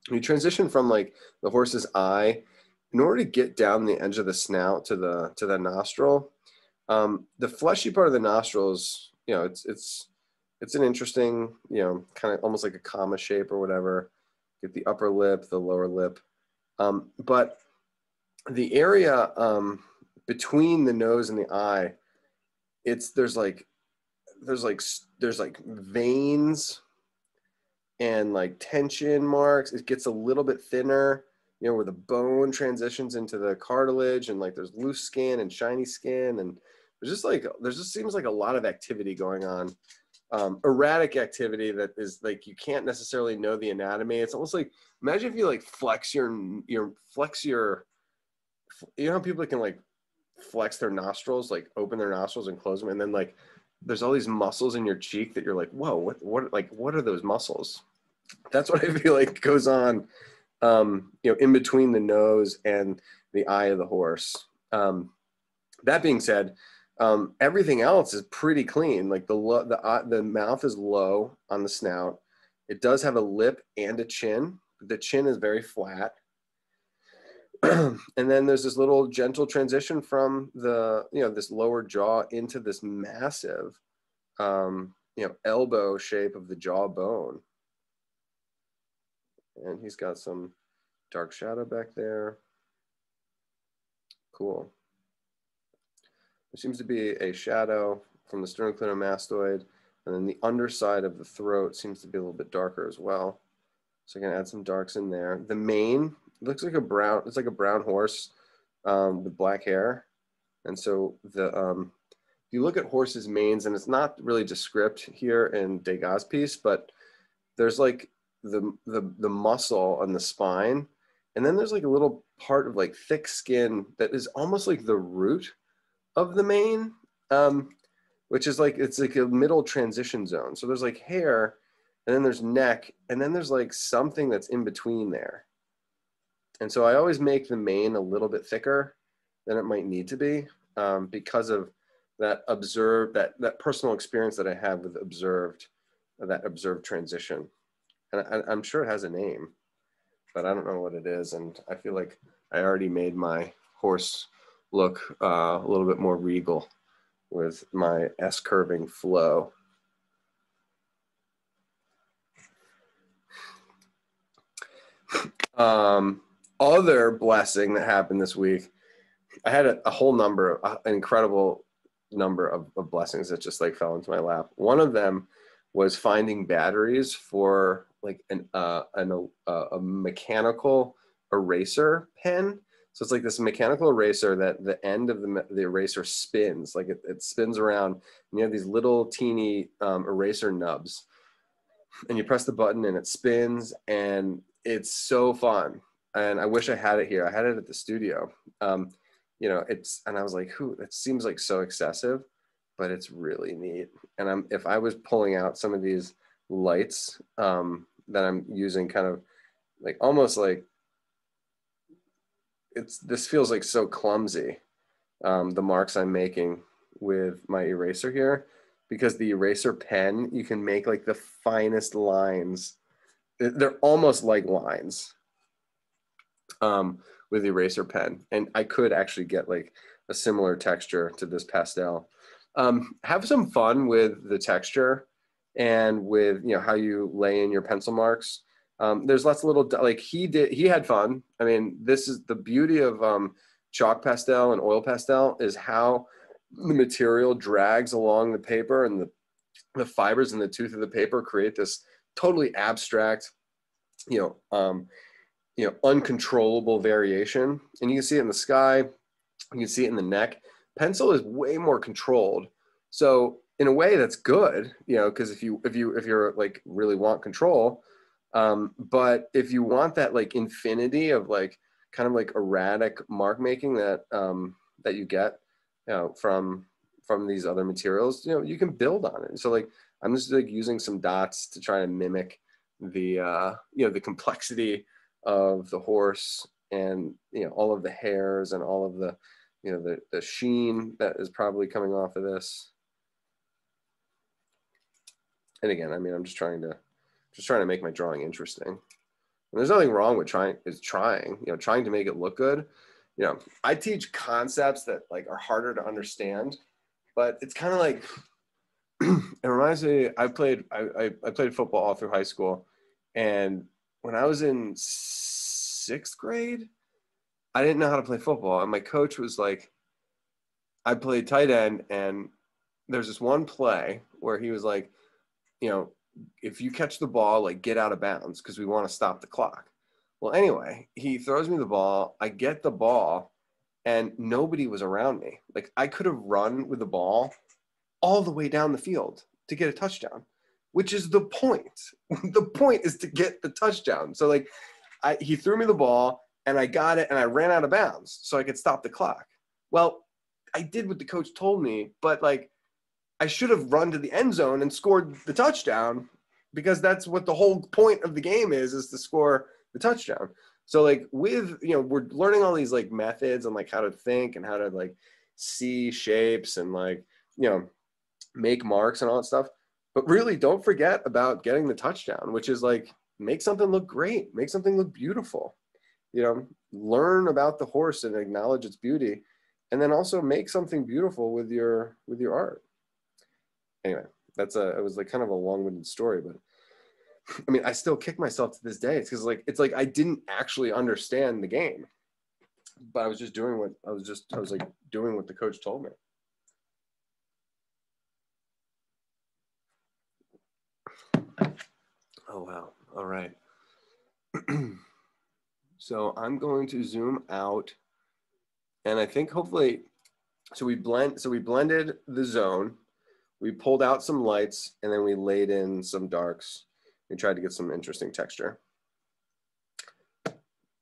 you transition from like the horse's eye in order to get down the edge of the snout to the nostril. The fleshy part of the nostrils, it's an interesting, kind of almost like a comma shape or whatever. Get the upper lip, the lower lip, but the area between the nose and the eye, there's like veins and like tension marks. It gets a little bit thinner, where the bone transitions into the cartilage, and like there's loose skin and shiny skin, and there's just seems like a lot of activity going on, erratic activity that is like, you can't necessarily know the anatomy. It's almost like, imagine if you like flex your, how people can like flex their nostrils, like open their nostrils and close them, and then like there's all these muscles in your cheek that you're like, whoa, what are those muscles? That's what I feel like goes on, in between the nose and the eye of the horse. That being said, everything else is pretty clean. Like the mouth is low on the snout. It does have a lip and a chin. The chin is very flat. And then there's this little gentle transition from this lower jaw into this massive, elbow shape of the jawbone. And he's got some dark shadow back there. Cool. There seems to be a shadow from the sternocleidomastoid, and then the underside of the throat seems to be a little bit darker as well. So I can add some darks in there. The mane looks like it's like a brown horse with black hair. And so if you look at horses' manes, and it's not really descript here in Degas' piece, but there's like the muscle on the spine, and then there's like a little part of like thick skin that is almost like the root of the mane, which is like, it's like a middle transition zone. So there's like hair, and then there's neck, and then there's like something that's in between there. And so I always make the mane a little bit thicker than it might need to be, because of that personal experience that I have with that observed transition. And I'm sure it has a name, but I don't know what it is. And I feel like I already made my horse look a little bit more regal with my S-curving flow. Other blessing that happened this week, I had an incredible number of blessings that just like fell into my lap. One of them was finding batteries for like a mechanical eraser pen. So it's like this mechanical eraser that the end of the eraser spins, like it spins around, and you have these little teeny eraser nubs, and you press the button and it spins, and it's so fun. and I wish I had it here. I had it at the studio. You know, and I was like, that seems like so excessive, but it's really neat. And if I was pulling out some of these lights that I'm using, kind of like almost like this feels like so clumsy, the marks I'm making with my eraser here, because the eraser pen, you can make like the finest lines. They're almost like lines with the eraser pen. And I could actually get like a similar texture to this pastel. Have some fun with the texture and with, you know, how you lay in your pencil marks. There's lots of little, like he had fun. I mean, this is the beauty of chalk pastel and oil pastel, is how the material drags along the paper, and the fibers in the tooth of the paper create this totally abstract, you know, uncontrollable variation. And you can see it in the sky, you can see it in the neck. Pencil is way more controlled. So in a way that's good, you know, because if you're like really want control, but if you want that like infinity of like kind of like erratic mark making that that you get, you know, from these other materials, you know, you can build on it. So like I'm just like using some dots to try to mimic the you know, the complexity of the horse, and you know, all of the hairs and all of the, you know, the sheen that is probably coming off of this. And again, I mean, I'm just trying to make my drawing interesting. And there's nothing wrong with trying to make it look good. You know, I teach concepts that like are harder to understand, but it's kind of like, it reminds me, I played football all through high school. And when I was in 6th grade, I didn't know how to play football. And my coach was like, I played tight end, and there's this one play where he was like, you know, if you catch the ball, like get out of bounds, because we want to stop the clock. Well, anyway, he throws me the ball. I get the ball, and nobody was around me. Like I could have run with the ball all the way down the field to get a touchdown, which is the point. The point is to get the touchdown. So like he threw me the ball, and I got it, and I ran out of bounds so I could stop the clock. Well, I did what the coach told me, but like I should have run to the end zone and scored the touchdown, because that's what the whole point of the game is to score the touchdown. So like with, you know, we're learning all these like methods and like how to think and how to like see shapes and like, you know, make marks and all that stuff. But really don't forget about getting the touchdown, which is like, make something look great, make something look beautiful, you know, learn about the horse and acknowledge its beauty, and then also make something beautiful with your art. Anyway, it was like kind of a long-winded story, but I mean, I still kick myself to this day. It's like I didn't actually understand the game, but I was just doing what I was like doing what the coach told me. Oh wow. All right. So I'm going to zoom out, and I think hopefully, so we blended the zone, we pulled out some lights, and then we laid in some darks. We tried to get some interesting texture.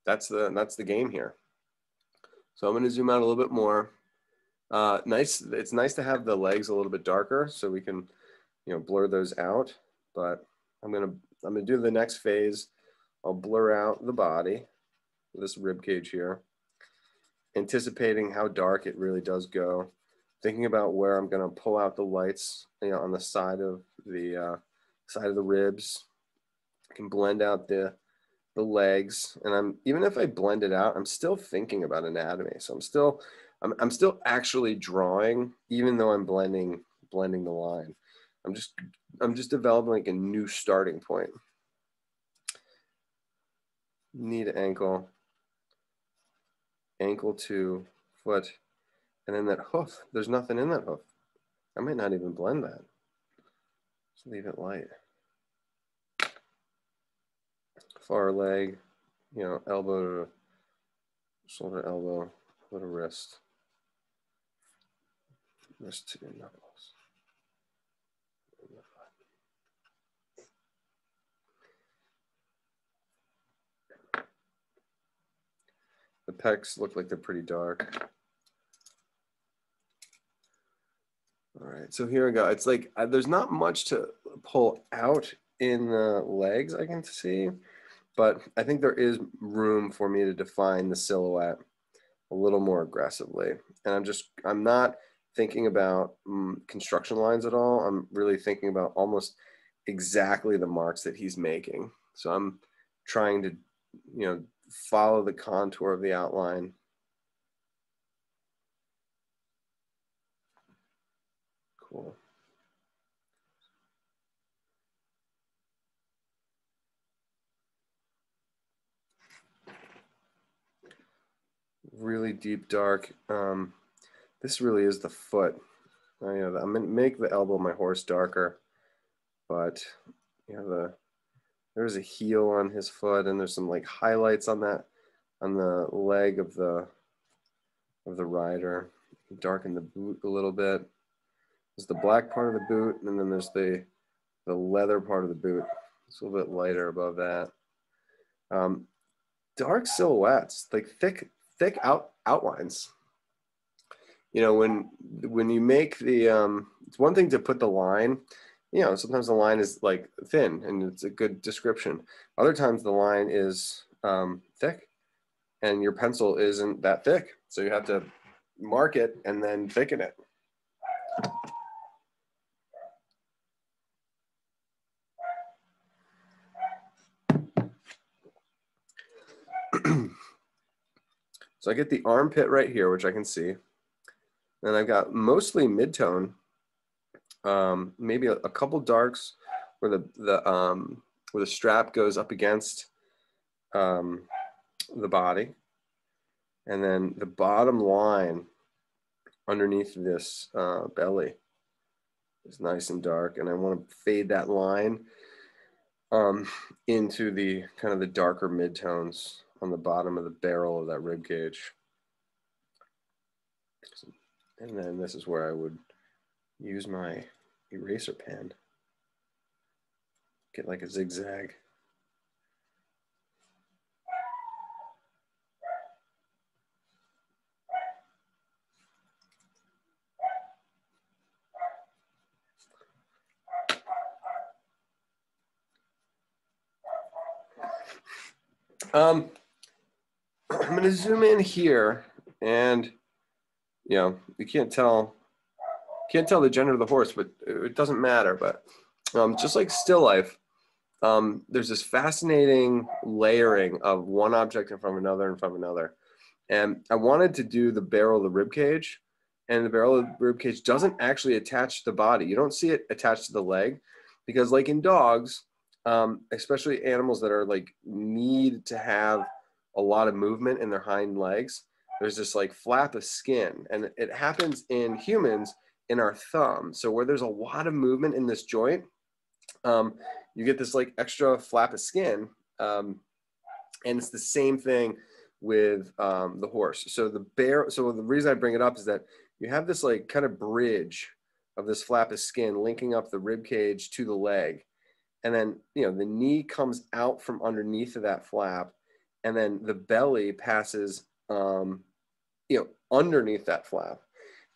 That's the game here. So I'm going to zoom out a little bit more. It's nice to have the legs a little bit darker so we can, you know, blur those out. But I'm gonna do the next phase. I'll blur out the body, this rib cage here, anticipating how dark it really does go. Thinking about where I'm gonna pull out the lights, you know, on the side of the ribs. I can blend out the legs, and even if I blend it out, I'm still thinking about anatomy. So I'm still actually drawing, even though I'm blending the line. I'm just developing like a new starting point. Knee to ankle to foot, and then that hoof. There's nothing in that hoof. I might not even blend that. Just leave it light. Far leg, you know, elbow to shoulder, elbow, little wrist, wrist to your knuckles. pecs look like they're pretty dark. All right, so here we go. It's like there's not much to pull out in the legs I can see, but I think there is room for me to define the silhouette a little more aggressively. And I'm not thinking about construction lines at all. I'm really thinking about almost exactly the marks that he's making. So I'm trying to, you know, follow the contour of the outline. Cool. Really deep dark. This really is the foot. I'm gonna make the elbow of my horse darker, but you know, there's a heel on his foot, and there's some like highlights on that, on the leg of the rider. Darken the boot a little bit. There's the black part of the boot, and then there's the leather part of the boot. It's a little bit lighter above that. Dark silhouettes, like thick outlines. You know, when you make the, it's one thing to put the line, you know, sometimes the line is like thin and it's a good description. Other times the line is thick and your pencil isn't that thick. So you have to mark it and then thicken it. So I get the armpit right here, which I can see. And I've got mostly mid-tone, maybe a couple darks where the strap goes up against the body. And then the bottom line underneath this belly is nice and dark. And I want to fade that line into the kind of the darker mid-tones on the bottom of the barrel of that rib cage. And then this is where I would use my eraser pen. Get like a zigzag. I'm going to zoom in here, and you know, you can't tell the gender of the horse, but it doesn't matter. But just like still life, there's this fascinating layering of one object in front of another in front of another. And I wanted to do the barrel of the rib cage, and the barrel of the rib cage doesn't actually attach to the body. You don't see it attached to the leg, because like in dogs, especially animals that are like need to have a lot of movement in their hind legs, there's this like flap of skin, and it happens in humans in our thumb. So where there's a lot of movement in this joint, you get this like extra flap of skin, and it's the same thing with the horse. So the reason I bring it up is that you have this like kind of bridge of this flap of skin linking up the rib cage to the leg. And then, you know, the knee comes out from underneath of that flap, and then the belly passes, you know, underneath that flap.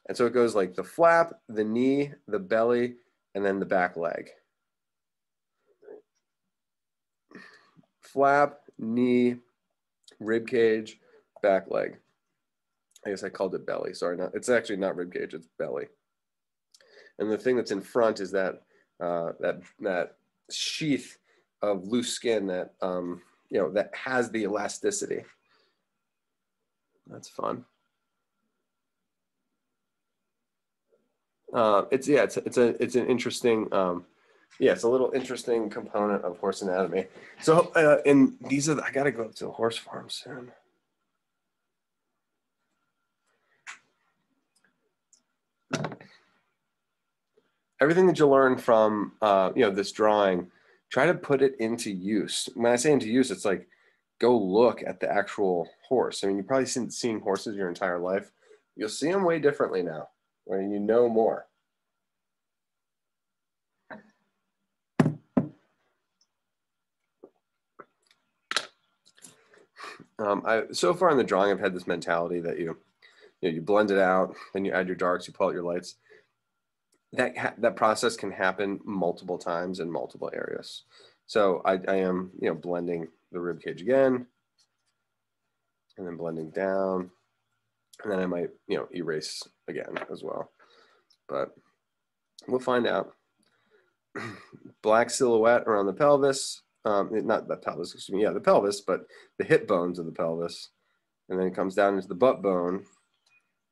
And so it goes like the flap, the knee, the belly, and then the back leg. Flap, knee, rib cage, back leg. I guess I called it belly. Sorry, it's actually not rib cage, it's belly. And the thing that's in front is that that sheath of loose skin that you know, that has the elasticity. That's fun. It's an interesting, yeah, it's a little interesting component of horse anatomy. So and these are I gotta go up to the horse farm soon. Everything that you learn from you know, this drawing, try to put it into use. When I say into use, it's like go look at the actual horse. I mean, you've probably seen horses your entire life. You'll see them way differently now when you know more. So far in the drawing, I've had this mentality that you blend it out, then you add your darks, you pull out your lights. That process can happen multiple times in multiple areas. So I am, blending the rib cage again, and then blending down, and then I might, erase again as well. But we'll find out. Black silhouette around the pelvis. Not the pelvis, excuse me. Yeah, the pelvis, but the hip bones of the pelvis. And then it comes down into the butt bone.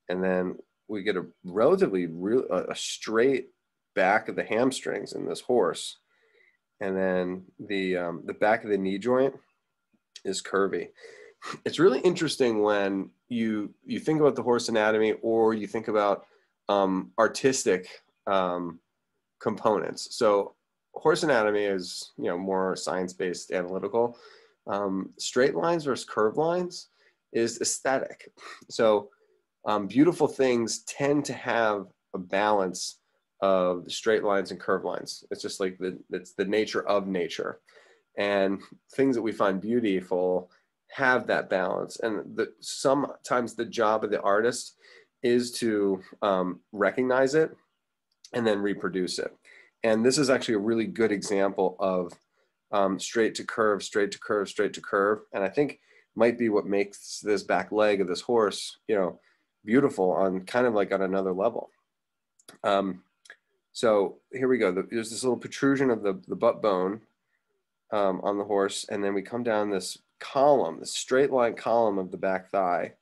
And then we get a relatively a straight back of the hamstrings in this horse. And then the back of the knee joint is curvy. It's really interesting when you think about the horse anatomy, or you think about artistic components. So horse anatomy is, more science-based, analytical. Straight lines versus curved lines is aesthetic. So beautiful things tend to have a balance of straight lines and curved lines. It's just like it's the nature of nature. And things that we find beautiful have that balance. And sometimes the job of the artist is to recognize it and then reproduce it. And this is actually a really good example of straight to curve, straight to curve, straight to curve. And I think might be what makes this back leg of this horse, beautiful on kind of like on another level. So here we go. There's this little protrusion of the butt bone on the horse. And then we come down this column, this straight line column of the back thigh.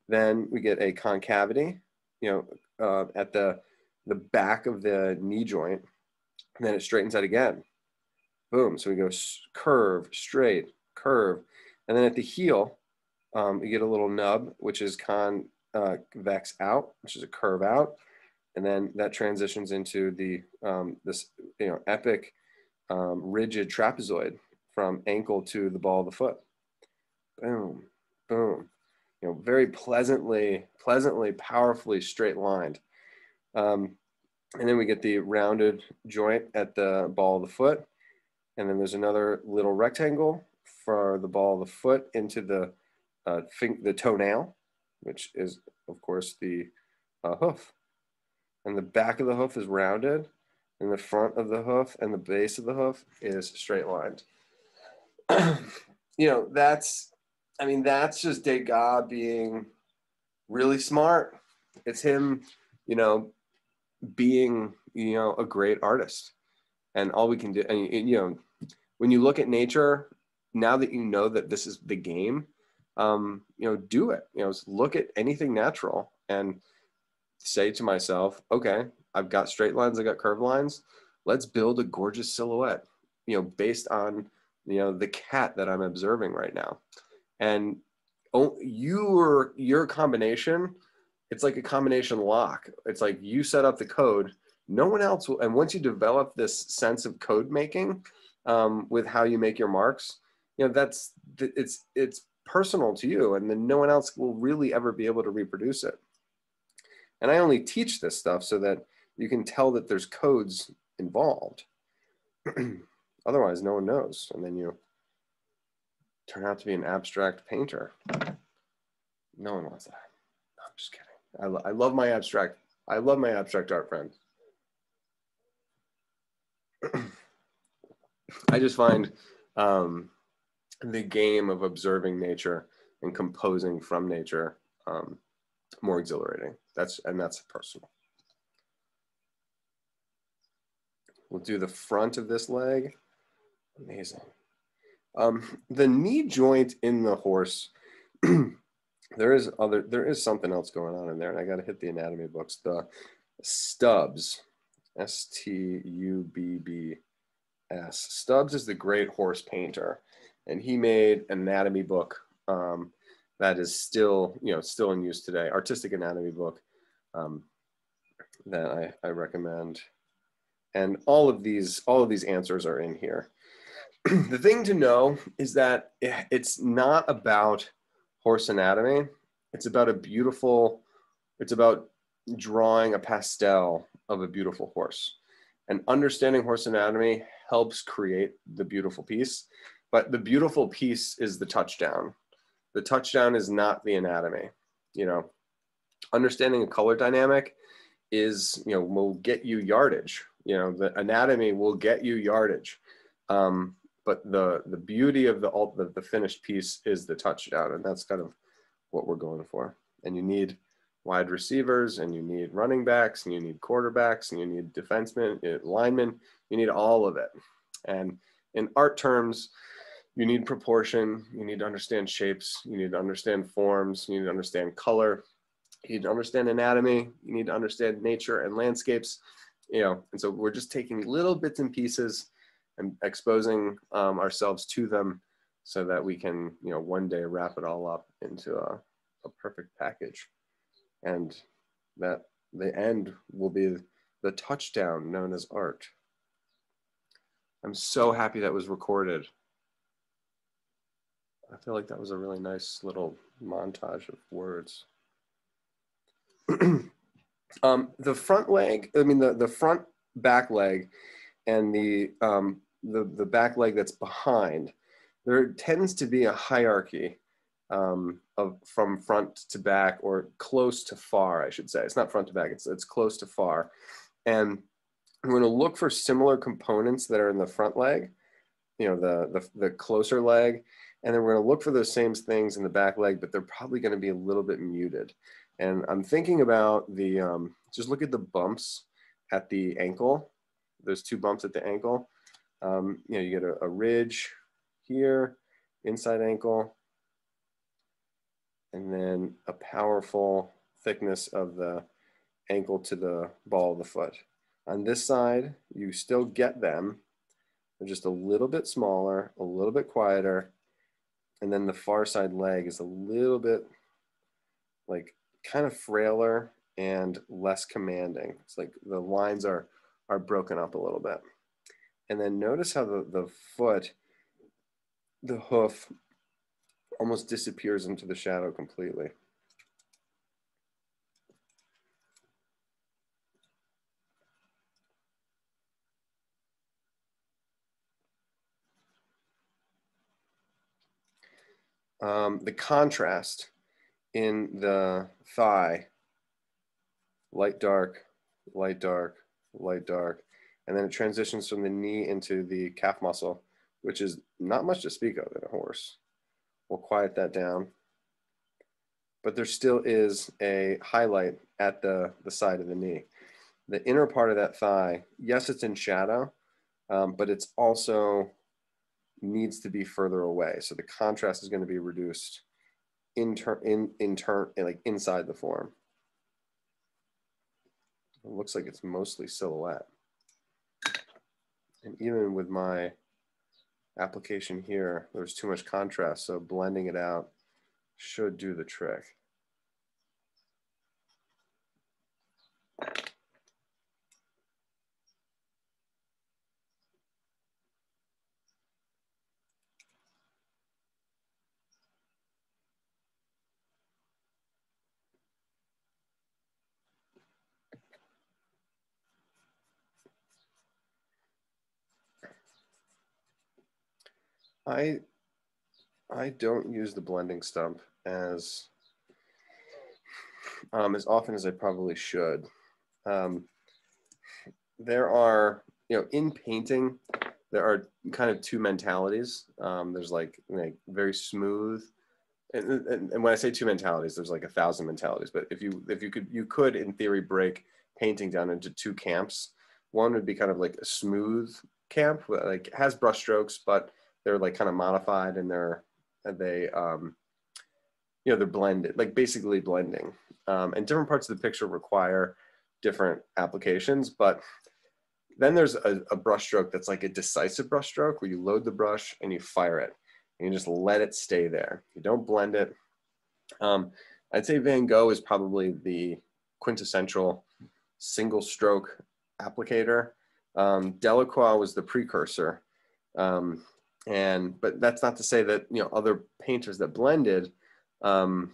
Then we get a concavity, at the back of the knee joint. And then it straightens out again. Boom. So we go curve, straight, curve. And then at the heel, you get a little nub, which is convex out, which is a curve out. And then that transitions into the this epic rigid trapezoid from ankle to the ball of the foot. Boom, boom. Very pleasantly, powerfully straight lined. And then we get the rounded joint at the ball of the foot. And then there's another little rectangle for the ball of the foot into the toenail, which is, of course, the hoof. And the back of the hoof is rounded, and the front of the hoof and the base of the hoof is straight lined. That's just Degas being really smart. It's him, being, a great artist. And all we can do, and when you look at nature, now that you know that this is the game, do it. Look at anything natural and say to myself, okay, I've got straight lines, I got curved lines. Let's build a gorgeous silhouette, based on, the cat that I'm observing right now. And your combination, it's like a combination lock. It's like you set up the code, no one else will. And once you develop this sense of code making with how you make your marks, it's personal to you, and then no one else will really ever be able to reproduce it. And I only teach this stuff so that you can tell that there's codes involved. Otherwise, no one knows. And then you turn out to be an abstract painter. No one wants that. No, I'm just kidding. I love my abstract art friends. I just find the game of observing nature and composing from nature more exhilarating. That's personal. We'll do the front of this leg. Amazing. The knee joint in the horse, there is something else going on in there, and I got to hit the anatomy books. The Stubbs, Stubbs. Stubbs is the great horse painter, and he made an anatomy book that is still in use today. Artistic anatomy book that I recommend. And all of these answers are in here. The thing to know is that it's not about horse anatomy. It's about drawing a pastel of a beautiful horse. And understanding horse anatomy helps create the beautiful piece. But the beautiful piece is the touchdown. The touchdown is not the anatomy. You know, understanding a color dynamic is, you know, will get you yardage. You know, the anatomy will get you yardage. But the beauty of the finished piece is the touchdown, and that's kind of what we're going for. And you need wide receivers, and you need running backs, and you need quarterbacks, and you need defensemen, linemen. You need all of it. And in art terms, you need proportion. You need to understand shapes. You need to understand forms. You need to understand color. You need to understand anatomy. You need to understand nature and landscapes. You know, and so we're just taking little bits and pieces and exposing ourselves to them so that we can, you know, one day wrap it all up into a perfect package. And that the end will be the touchdown known as art. I'm so happy that was recorded. I feel like that was a really nice little montage of words. The front leg, I mean, the front back leg and the back leg that's behind, there tends to be a hierarchy from front to back, or close to far, I should say. It's not front to back, it's close to far. And we're going to look for similar components that are in the front leg, you know, the closer leg, and then we're going to look for those same things in the back leg, but they're probably going to be a little bit muted. And I'm thinking about the, just look at the bumps at the ankle, those two bumps at the ankle. You know, you get a ridge here, inside ankle, and then a powerful thickness of the ankle to the ball of the foot. On this side, you still get them. They're just a little bit smaller, a little bit quieter. And then the far side leg is a little bit like kind of frailer and less commanding. It's like the lines are broken up a little bit. And then notice how the foot, the hoof, almost disappears into the shadow completely. The contrast in the thigh, light, dark, light, dark, light, dark, and then it transitions from the knee into the calf muscle, which is not much to speak of in a horse. We'll quiet that down. But there still is a highlight at the side of the knee. The inner part of that thigh, yes, it's in shadow, but it's also needs to be further away. So the contrast is going to be reduced like inside the form. It looks like it's mostly silhouette. And even with my application here, there's too much contrast, so blending it out should do the trick. I don't use the blending stump as often as I probably should. There are, you know, in painting, there are kind of two mentalities. There's like very smooth, and when I say two mentalities, there's like 1,000 mentalities. But if you could in theory break painting down into two camps. One would be kind of like a smooth camp, like has brush strokes, but they're like kind of modified, and they you know, they're blended, like basically blending. And different parts of the picture require different applications, but then there's a brush stroke that's like a decisive brush stroke where you load the brush and you fire it and you just let it stay there. You don't blend it. I'd say Van Gogh is probably the quintessential single stroke applicator. Delacroix was the precursor. But that's not to say that, you know, other painters that blended weren't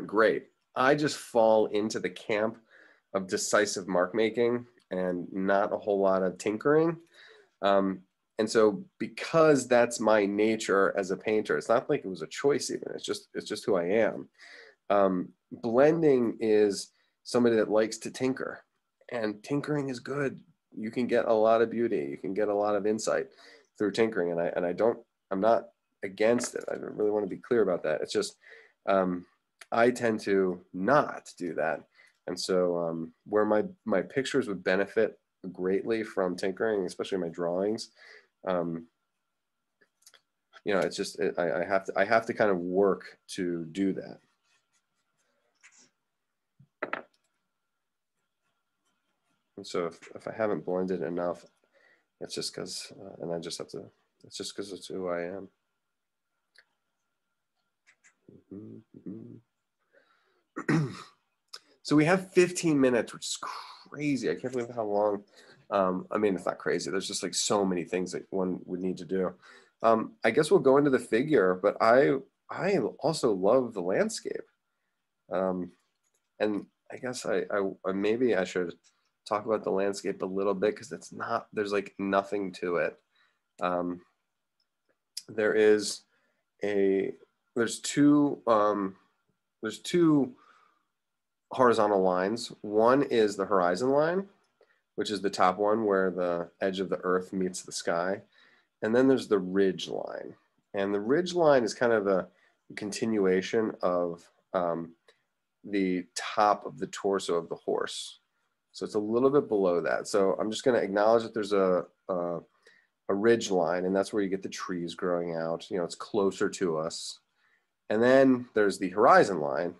great. I just fall into the camp of decisive mark making and not a whole lot of tinkering. And And so because that's my nature as a painter, it's not like it was a choice even, it's just who I am. Blending is somebody that likes to tinker, and tinkering is good. You can get a lot of beauty, you can get a lot of insight through tinkering, I'm not against it. I really want to be clear about that. It's just I tend to not do that. And so where my pictures would benefit greatly from tinkering, especially my drawings, you know, it's just I have to kind of work to do that. And so if I haven't blended enough, it's just because, and I just have to, it's just because it's who I am. So we have 15 minutes, which is crazy. I can't believe how long. I mean, it's not crazy. There's just like so many things that one would need to do. I guess we'll go into the figure, but I also love the landscape. And I guess I maybe I should talk about the landscape a little bit, because it's not, there's like nothing to it. There's two horizontal lines. One is the horizon line, which is the top one where the edge of the earth meets the sky. And then there's the ridge line. And the ridge line is kind of a continuation of the top of the torso of the horse. So it's a little bit below that. So I'm just going to acknowledge that there's a ridge line, and that's where you get the trees growing out. You know, it's closer to us. And then there's the horizon line,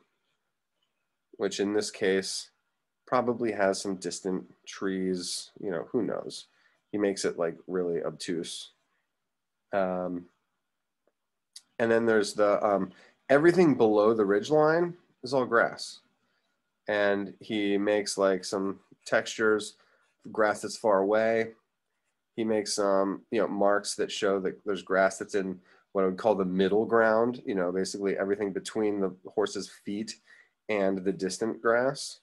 which in this case probably has some distant trees, you know, who knows. He makes it like really obtuse. And then there's the, everything below the ridge line is all grass. And he makes like some textures, grass that's far away. He makes some, you know, marks that show that there's grass that's in what I would call the middle ground, you know, basically everything between the horse's feet and the distant grass.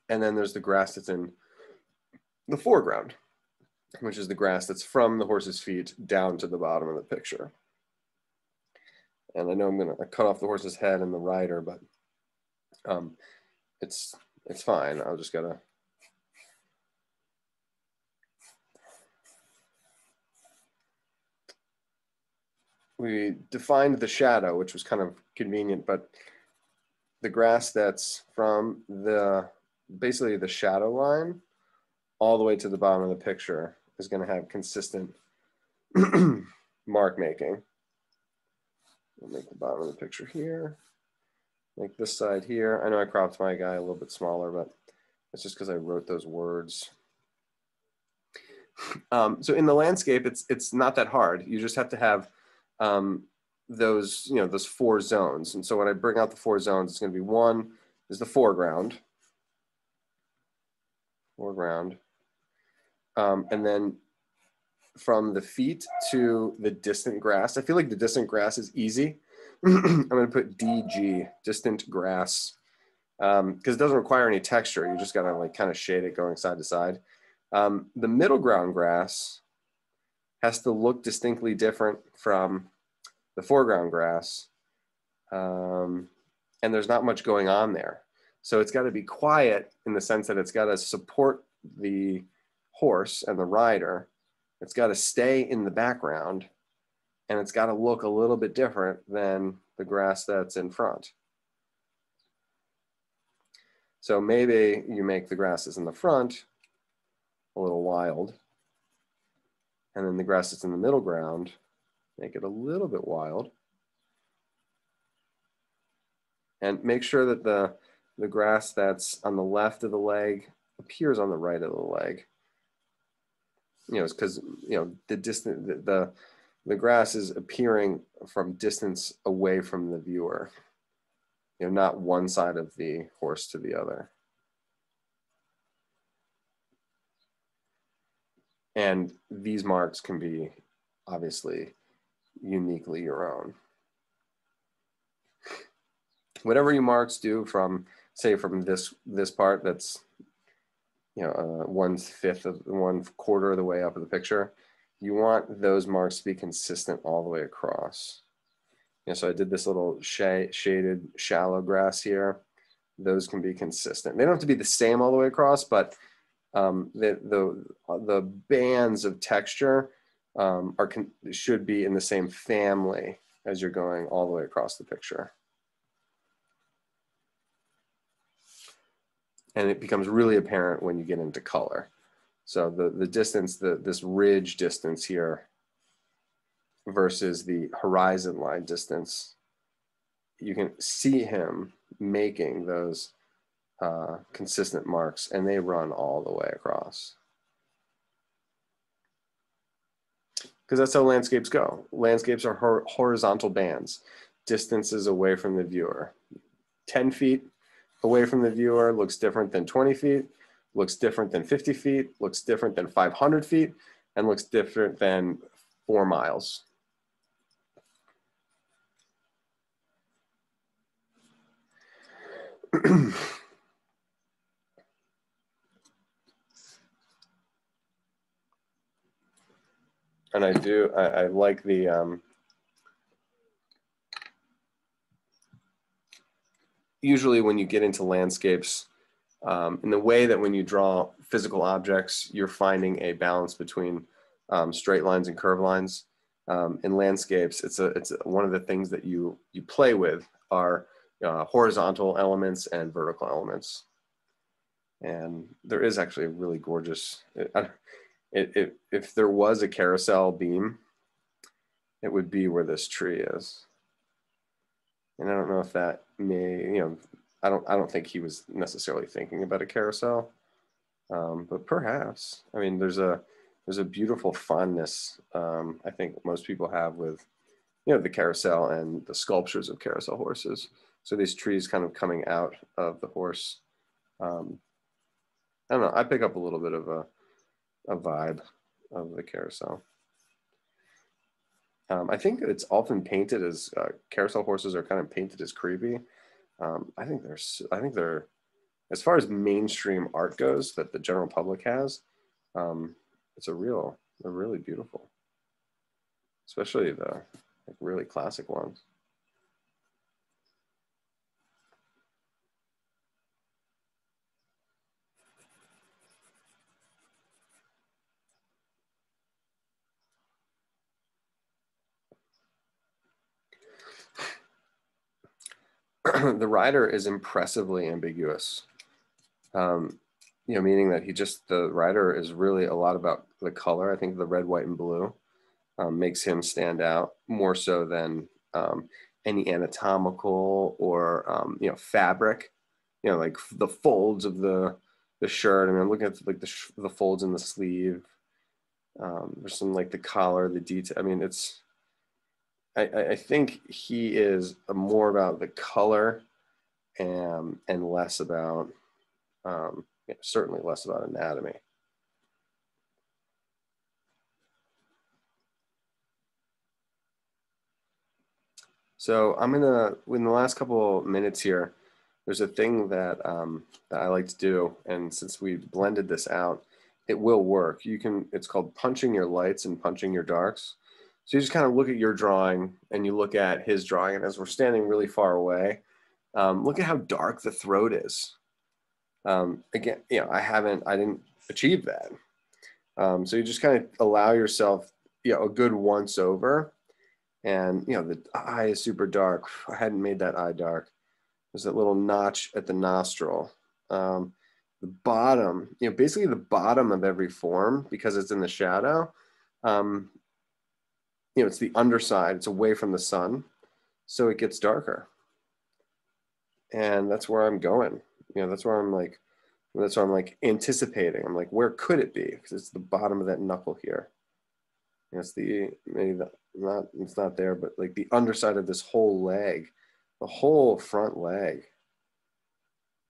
And then there's the grass that's in the foreground, which is the grass that's from the horse's feet down to the bottom of the picture. And I know I'm going to cut off the horse's head and the rider, but it's fine. I'll just gotta. We defined the shadow, which was kind of convenient, but the grass that's from basically the shadow line all the way to the bottom of the picture is going to have consistent mark making. We'll make the bottom of the picture here. Make this side here. I know I cropped my guy a little bit smaller, but it's just because I wrote those words. So in the landscape, it's not that hard. You just have to have those, you know, those four zones. And so when I bring out the four zones, it's going to be one is the foreground. And then from the feet to the distant grass. I feel like the distant grass is easy. I'm going to put DG, distant grass, because it doesn't require any texture. You just got to like kind of shade it going side to side. The middle ground grass has to look distinctly different from the foreground grass. And there's not much going on there. So it's got to be quiet in the sense that it's got to support the horse and the rider. It's got to stay in the background, and it's got to look a little bit different than the grass that's in front. So maybe you make the grasses in the front a little wild, and then the grass that's in the middle ground, make it a little bit wild. And make sure that the grass that's on the left of the leg appears on the right of the leg. You know, it's because, you know, the grass is appearing from distance away from the viewer. You know, not one side of the horse to the other. And these marks can be obviously uniquely your own. Whatever you marks do from, say, from this part that's 1/5 of 1/4 of the way up of the picture. You want those marks to be consistent all the way across. So I did this little shaded shallow grass here. Those can be consistent. They don't have to be the same all the way across, but the bands of texture should be in the same family as you're going all the way across the picture. And it becomes really apparent when you get into color. So the distance, this ridge distance here versus the horizon line distance, you can see him making those consistent marks, and they run all the way across. Because that's how landscapes go. Landscapes are horizontal bands, distances away from the viewer. 10 feet away from the viewer looks different than 20 feet, looks different than 50 feet, looks different than 500 feet, and looks different than 4 miles. And I like the, usually when you get into landscapes, in the way that when you draw physical objects, you're finding a balance between straight lines and curved lines. In landscapes, it's one of the things that you play with are horizontal elements and vertical elements. And there is actually a really gorgeous, if there was a carousel beam, it would be where this tree is. And I don't know if that may, I don't think he was necessarily thinking about a carousel, but perhaps. I mean, there's a beautiful fondness I think most people have with, the carousel and the sculptures of carousel horses. So these trees kind of coming out of the horse. I don't know. I pick up a little bit of a vibe of the carousel. I think it's often painted as carousel horses are kind of painted as creepy. I think they're, as far as mainstream art goes that the general public has, they're really beautiful, especially the really classic ones. The rider is impressively ambiguous, meaning that the rider is really a lot about the color. I think the red, white, and blue makes him stand out more so than any anatomical or fabric. Like the folds of the shirt. I mean, I'm looking at like the folds in the sleeve. There's some like the collar, the detail. I mean, I think he is more about the color and less about, certainly less about anatomy. So I'm gonna, in the last couple of minutes here, there's a thing that I like to do, and since we blended this out, it will work. It's called punching your lights and punching your darks. So you just kind of look at your drawing and you look at his drawing, and as we're standing really far away, look at how dark the throat is. Again, I didn't achieve that. So you just kind of allow yourself, a good once over, and the eye is super dark. I hadn't made that eye dark. There's that little notch at the nostril. The bottom, basically the bottom of every form, because it's in the shadow, it's the underside, it's away from the sun, so it gets darker. And that's where I'm going. That's where I'm like anticipating. I'm like, where could it be? Because it's the bottom of that knuckle here. It's it's not there, but like the underside of this whole leg, the whole front leg,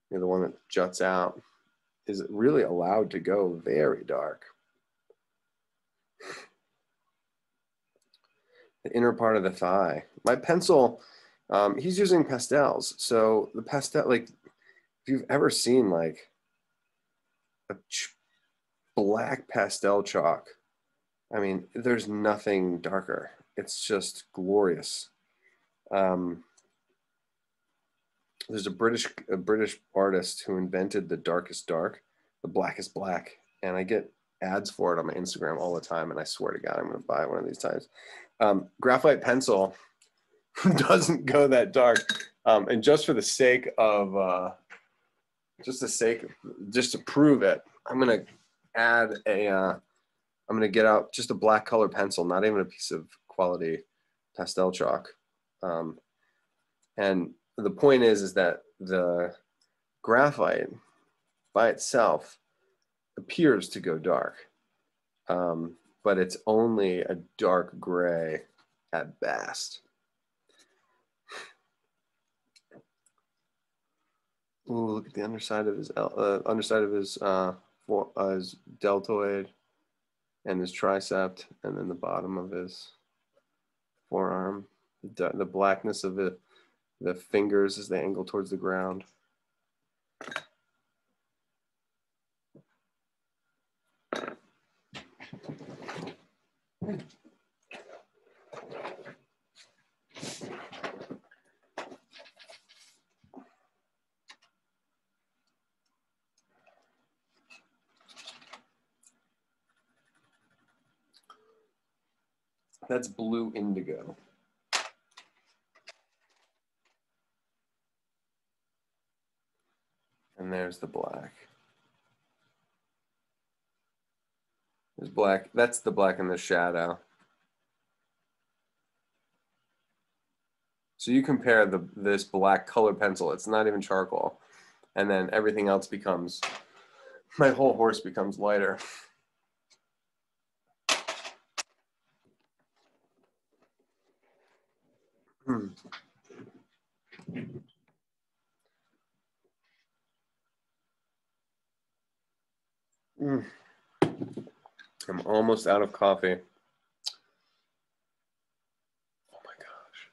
the one that juts out, is really allowed to go very dark. The inner part of the thigh. My pencil, he's using pastels. So the pastel, like if you've ever seen like a black pastel chalk. I mean, there's nothing darker. It's just glorious. There's a British artist who invented the darkest dark, the blackest black, and I get ads for it on my Instagram all the time, and I swear to God, I'm going to buy it one of these times. Graphite pencil doesn't go that dark, and just for the sake of, just to prove it, I'm going to add a, I'm going to get out just a black color pencil, not even a piece of quality pastel chalk, and the point is that the graphite by itself appears to go dark, but it's only a dark gray at best. Ooh, look at the underside of his his deltoid and his tricep, and then the bottom of his forearm. The blackness of the fingers as they angle towards the ground. That's blue indigo. And there's the black. There's black. That's the black in the shadow. So you compare this black color pencil, it's not even charcoal, and then everything else becomes, my whole horse becomes lighter. I'm almost out of coffee. Oh my gosh.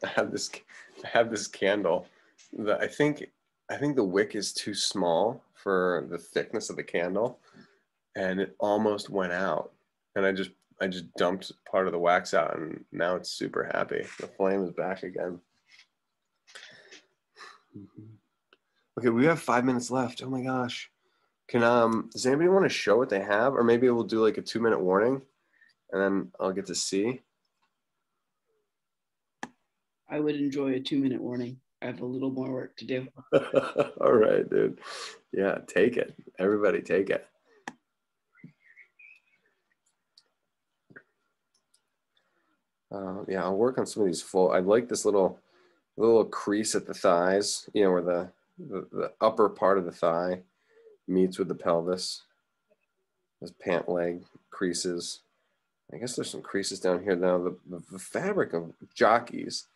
I have this candle that I think the wick is too small for the thickness of the candle, and it almost went out, and I just dumped part of the wax out, and now it's super happy. The flame is back again. Okay, we have 5 minutes left. Oh my gosh. Does anybody want to show what they have? Or maybe we'll do like a 2-minute warning and then I'll get to see. I would enjoy a 2-minute warning. I have a little more work to do. All right, dude. Yeah, take it. Everybody take it. Yeah, I'll work on some of these full. I like this little crease at the thighs, you know, where the upper part of the thigh meets with the pelvis. Those pant leg creases. I guess there's some creases down here now. The fabric of jockeys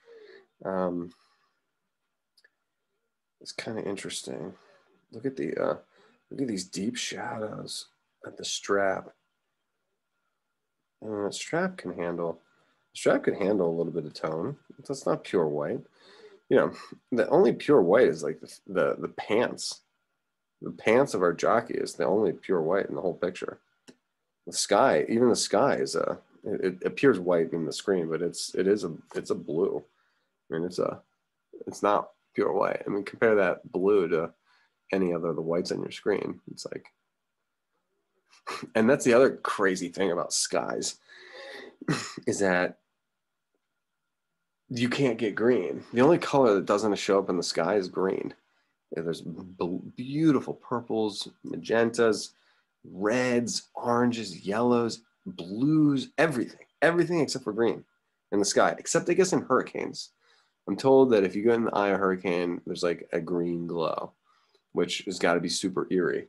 is kind of interesting. Look at these deep shadows at the strap. And the strap can handle a little bit of tone. That's not pure white. You know, the only pure white is like the pants. The pants of our jockey is the only pure white in the whole picture. The sky, even the sky is it appears white in the screen, but it's a blue. I mean, it's not pure white. I mean, compare that blue to any other of the whites on your screen. It's like, and that's the other crazy thing about skies is that you can't get green. The only color that doesn't show up in the sky is green. Yeah, there's beautiful purples, magentas, reds, oranges, yellows, blues, everything except for green in the sky, except I guess in hurricanes. I'm told that if you go in the eye of a hurricane, there's like a green glow, which has got to be super eerie.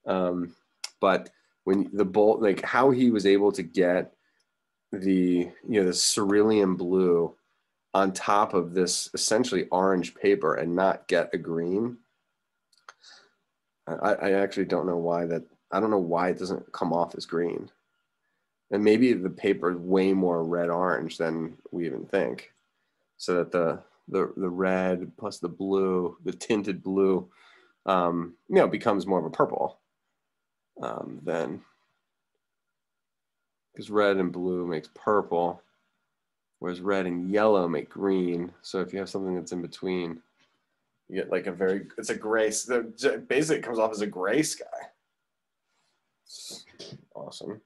But when the bolt, like how he was able to get the cerulean blue on top of this essentially orange paper and not get a green I actually don't know why that. I don't know why it doesn't come off as green. And maybe the paper is way more red-orange than we even think. So that the red plus the blue, the tinted blue, becomes more of a purple than, because red and blue makes purple, whereas red and yellow make green. So if you have something that's in between, you get like it's a gray, basically it comes off as a gray sky. It's awesome.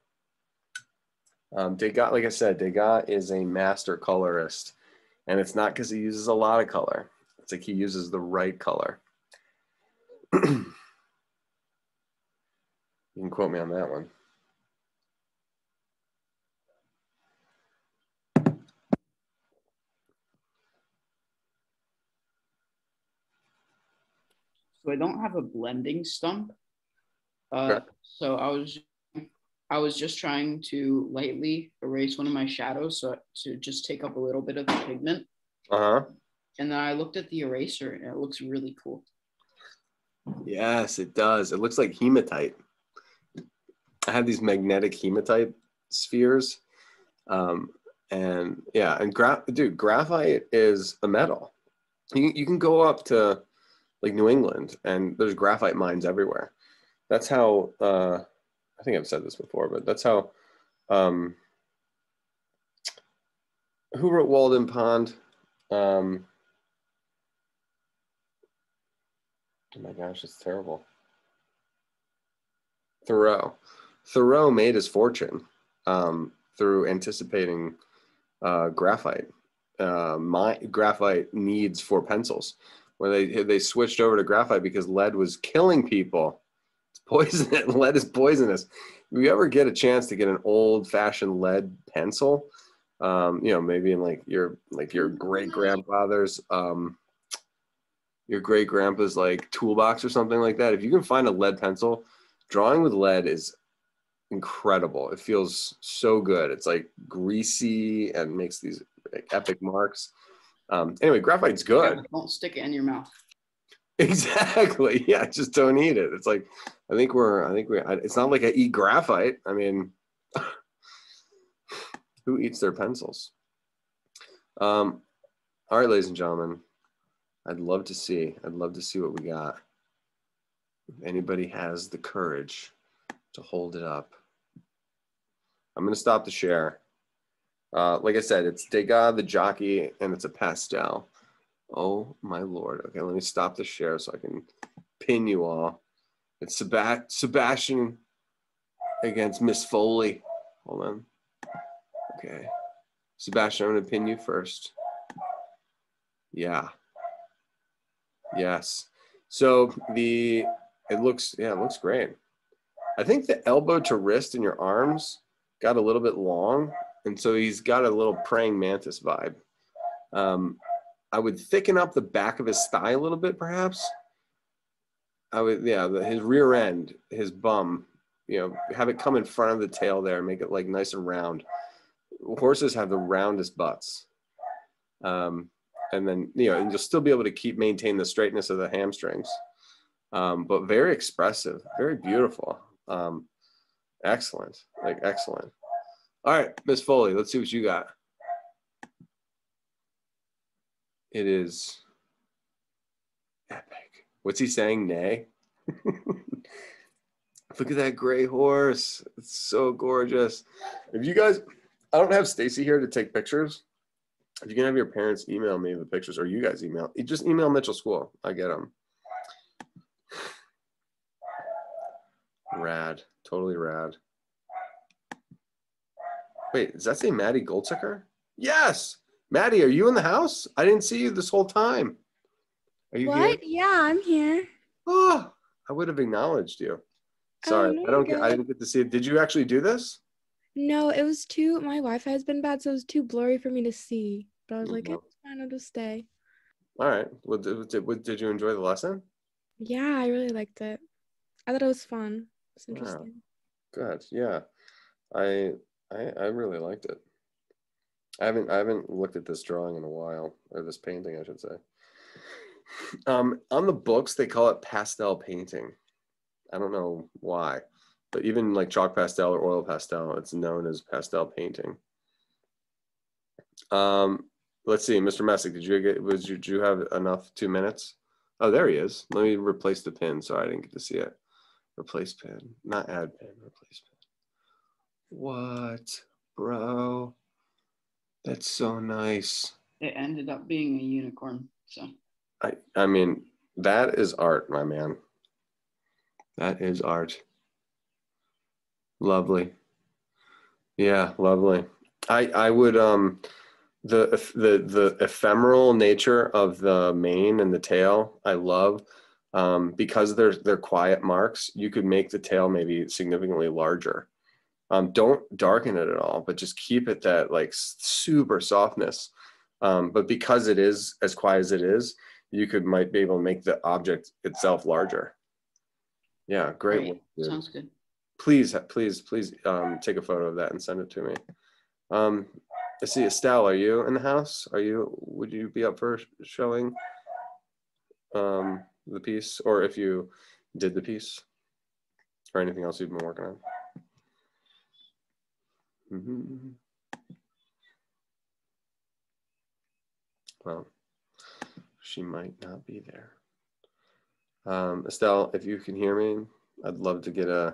Degas, like I said, Degas is a master colorist, and it's not because he uses a lot of color. It's like he uses the right color. You can quote me on that one. So I don't have a blending stump. Okay. So I was just trying to lightly erase one of my shadows, so to just take up a little bit of the pigment. And then I looked at the eraser, and it looks really cool. Yes, it does. It looks like hematite. I have these magnetic hematite spheres. And yeah, and graphite is a metal. You can go up to like New England, and there's graphite mines everywhere. That's how, I think I've said this before, but that's how, who wrote Walden Pond? Oh my gosh, it's terrible. Thoreau made his fortune through anticipating graphite needs for pencils. When they switched over to graphite because lead was killing people. It's poisonous. Lead is poisonous. If you ever get a chance to get an old-fashioned lead pencil, maybe in your great grandfather's your great grandpa's like toolbox or something like that. If you can find a lead pencil, drawing with lead is incredible. It feels so good. It's like greasy and makes these like, epic marks. Anyway, graphite's good. Yeah, don't stick it in your mouth. Exactly. Yeah, just don't eat it. It's like it's not like I eat graphite. I mean, who eats their pencils? All right, ladies and gentlemen, I'd love to see what we got. If anybody has the courage to hold it up. I'm going to stop the share. Like I said, it's Degas the Jockey, and it's a pastel. Oh, my Lord. Okay, let me stop the share so I can pin you all. It's Sebastian against Miss Foley. Hold on. Okay. Sebastian, I'm going to pin you first. Yeah. Yes. So it looks great. I think the elbow to wrist in your arms got a little bit long, and so he's got a little praying mantis vibe. I would thicken up the back of his thigh a little bit, perhaps. His rear end, his bum, have it come in front of the tail there and make it like nice and round. Horses have the roundest butts. And then, and you'll still be able to maintain the straightness of the hamstrings. But very expressive, very beautiful. Excellent. Excellent. All right, Miss Foley, let's see what you got. It is epic. What's he saying? Nay? Look at that gray horse. It's so gorgeous. If you guys, I don't have Stacy here to take pictures. If you can have your parents email me the pictures, or you guys just email Mitchell School. I get them. Rad. Totally rad. Wait, does that say Maddie Goldsicker? Yes! Maddie, are you in the house? I didn't see you this whole time. Are you here? Yeah, I'm here. Oh, I would have acknowledged you. Sorry, No, I didn't get to see it. Did you actually do this? No, it was my Wi-Fi has been bad, so it was too blurry for me to see. But I was like, it's fine, I'll just stay. All right. Well, did you enjoy the lesson? Yeah, I really liked it. I thought it was fun. It's interesting. Wow. Good. Yeah. I really liked it. I haven't looked at this drawing in a while, or this painting, I should say. On the books, they call it pastel painting. I don't know why, but even like chalk pastel or oil pastel, it's known as pastel painting. Let's see, Mr. Messick, did you have enough 2 minutes? Oh, there he is. Let me replace the pin. Sorry, I didn't get to see it. Replace pin, not add pin, replace pin. What, bro? That's so nice. It ended up being a unicorn. So I mean, that is art, my man. That is art. Lovely. Yeah, lovely. I would the ephemeral nature of the mane and the tail, I love. Because they're quiet marks, you could make the tail maybe significantly larger. Don't darken it at all, but just keep it that like super softness. But because it is as quiet as it is, you might be able to make the object itself larger. Yeah, great. Right. Sounds good. Please take a photo of that and send it to me. Let's see, Estelle, are you in the house? Would you be up for showing the piece, or if you did the piece, or anything else you've been working on? Well, she might not be there. Estelle, if you can hear me, I'd love to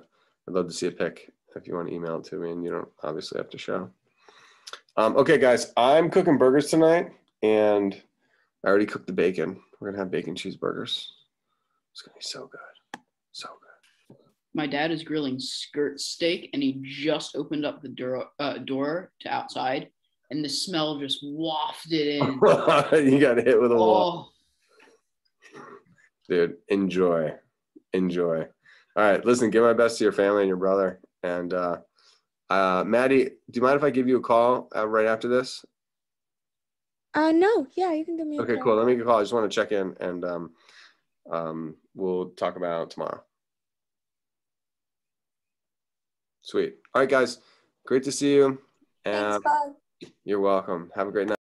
see a pic if you want to email it to me, and you don't obviously have to show. Okay, guys, I'm cooking burgers tonight, and I already cooked the bacon. We're gonna have bacon cheeseburgers. It's gonna be so good, so good. My dad is grilling skirt steak, and he just opened up the door to outside, and the smell just wafted in. You got hit with a wall. Oh. Dude, enjoy. All right, listen, give my best to your family and your brother. And Maddie, do you mind if I give you a call right after this? No, yeah, you can give me a Okay, call. cool. Let me get a call. I just want to check in, and we'll talk about it tomorrow. Sweet. All right, guys. Great to see you. Thanks, bye. You're welcome. Have a great night.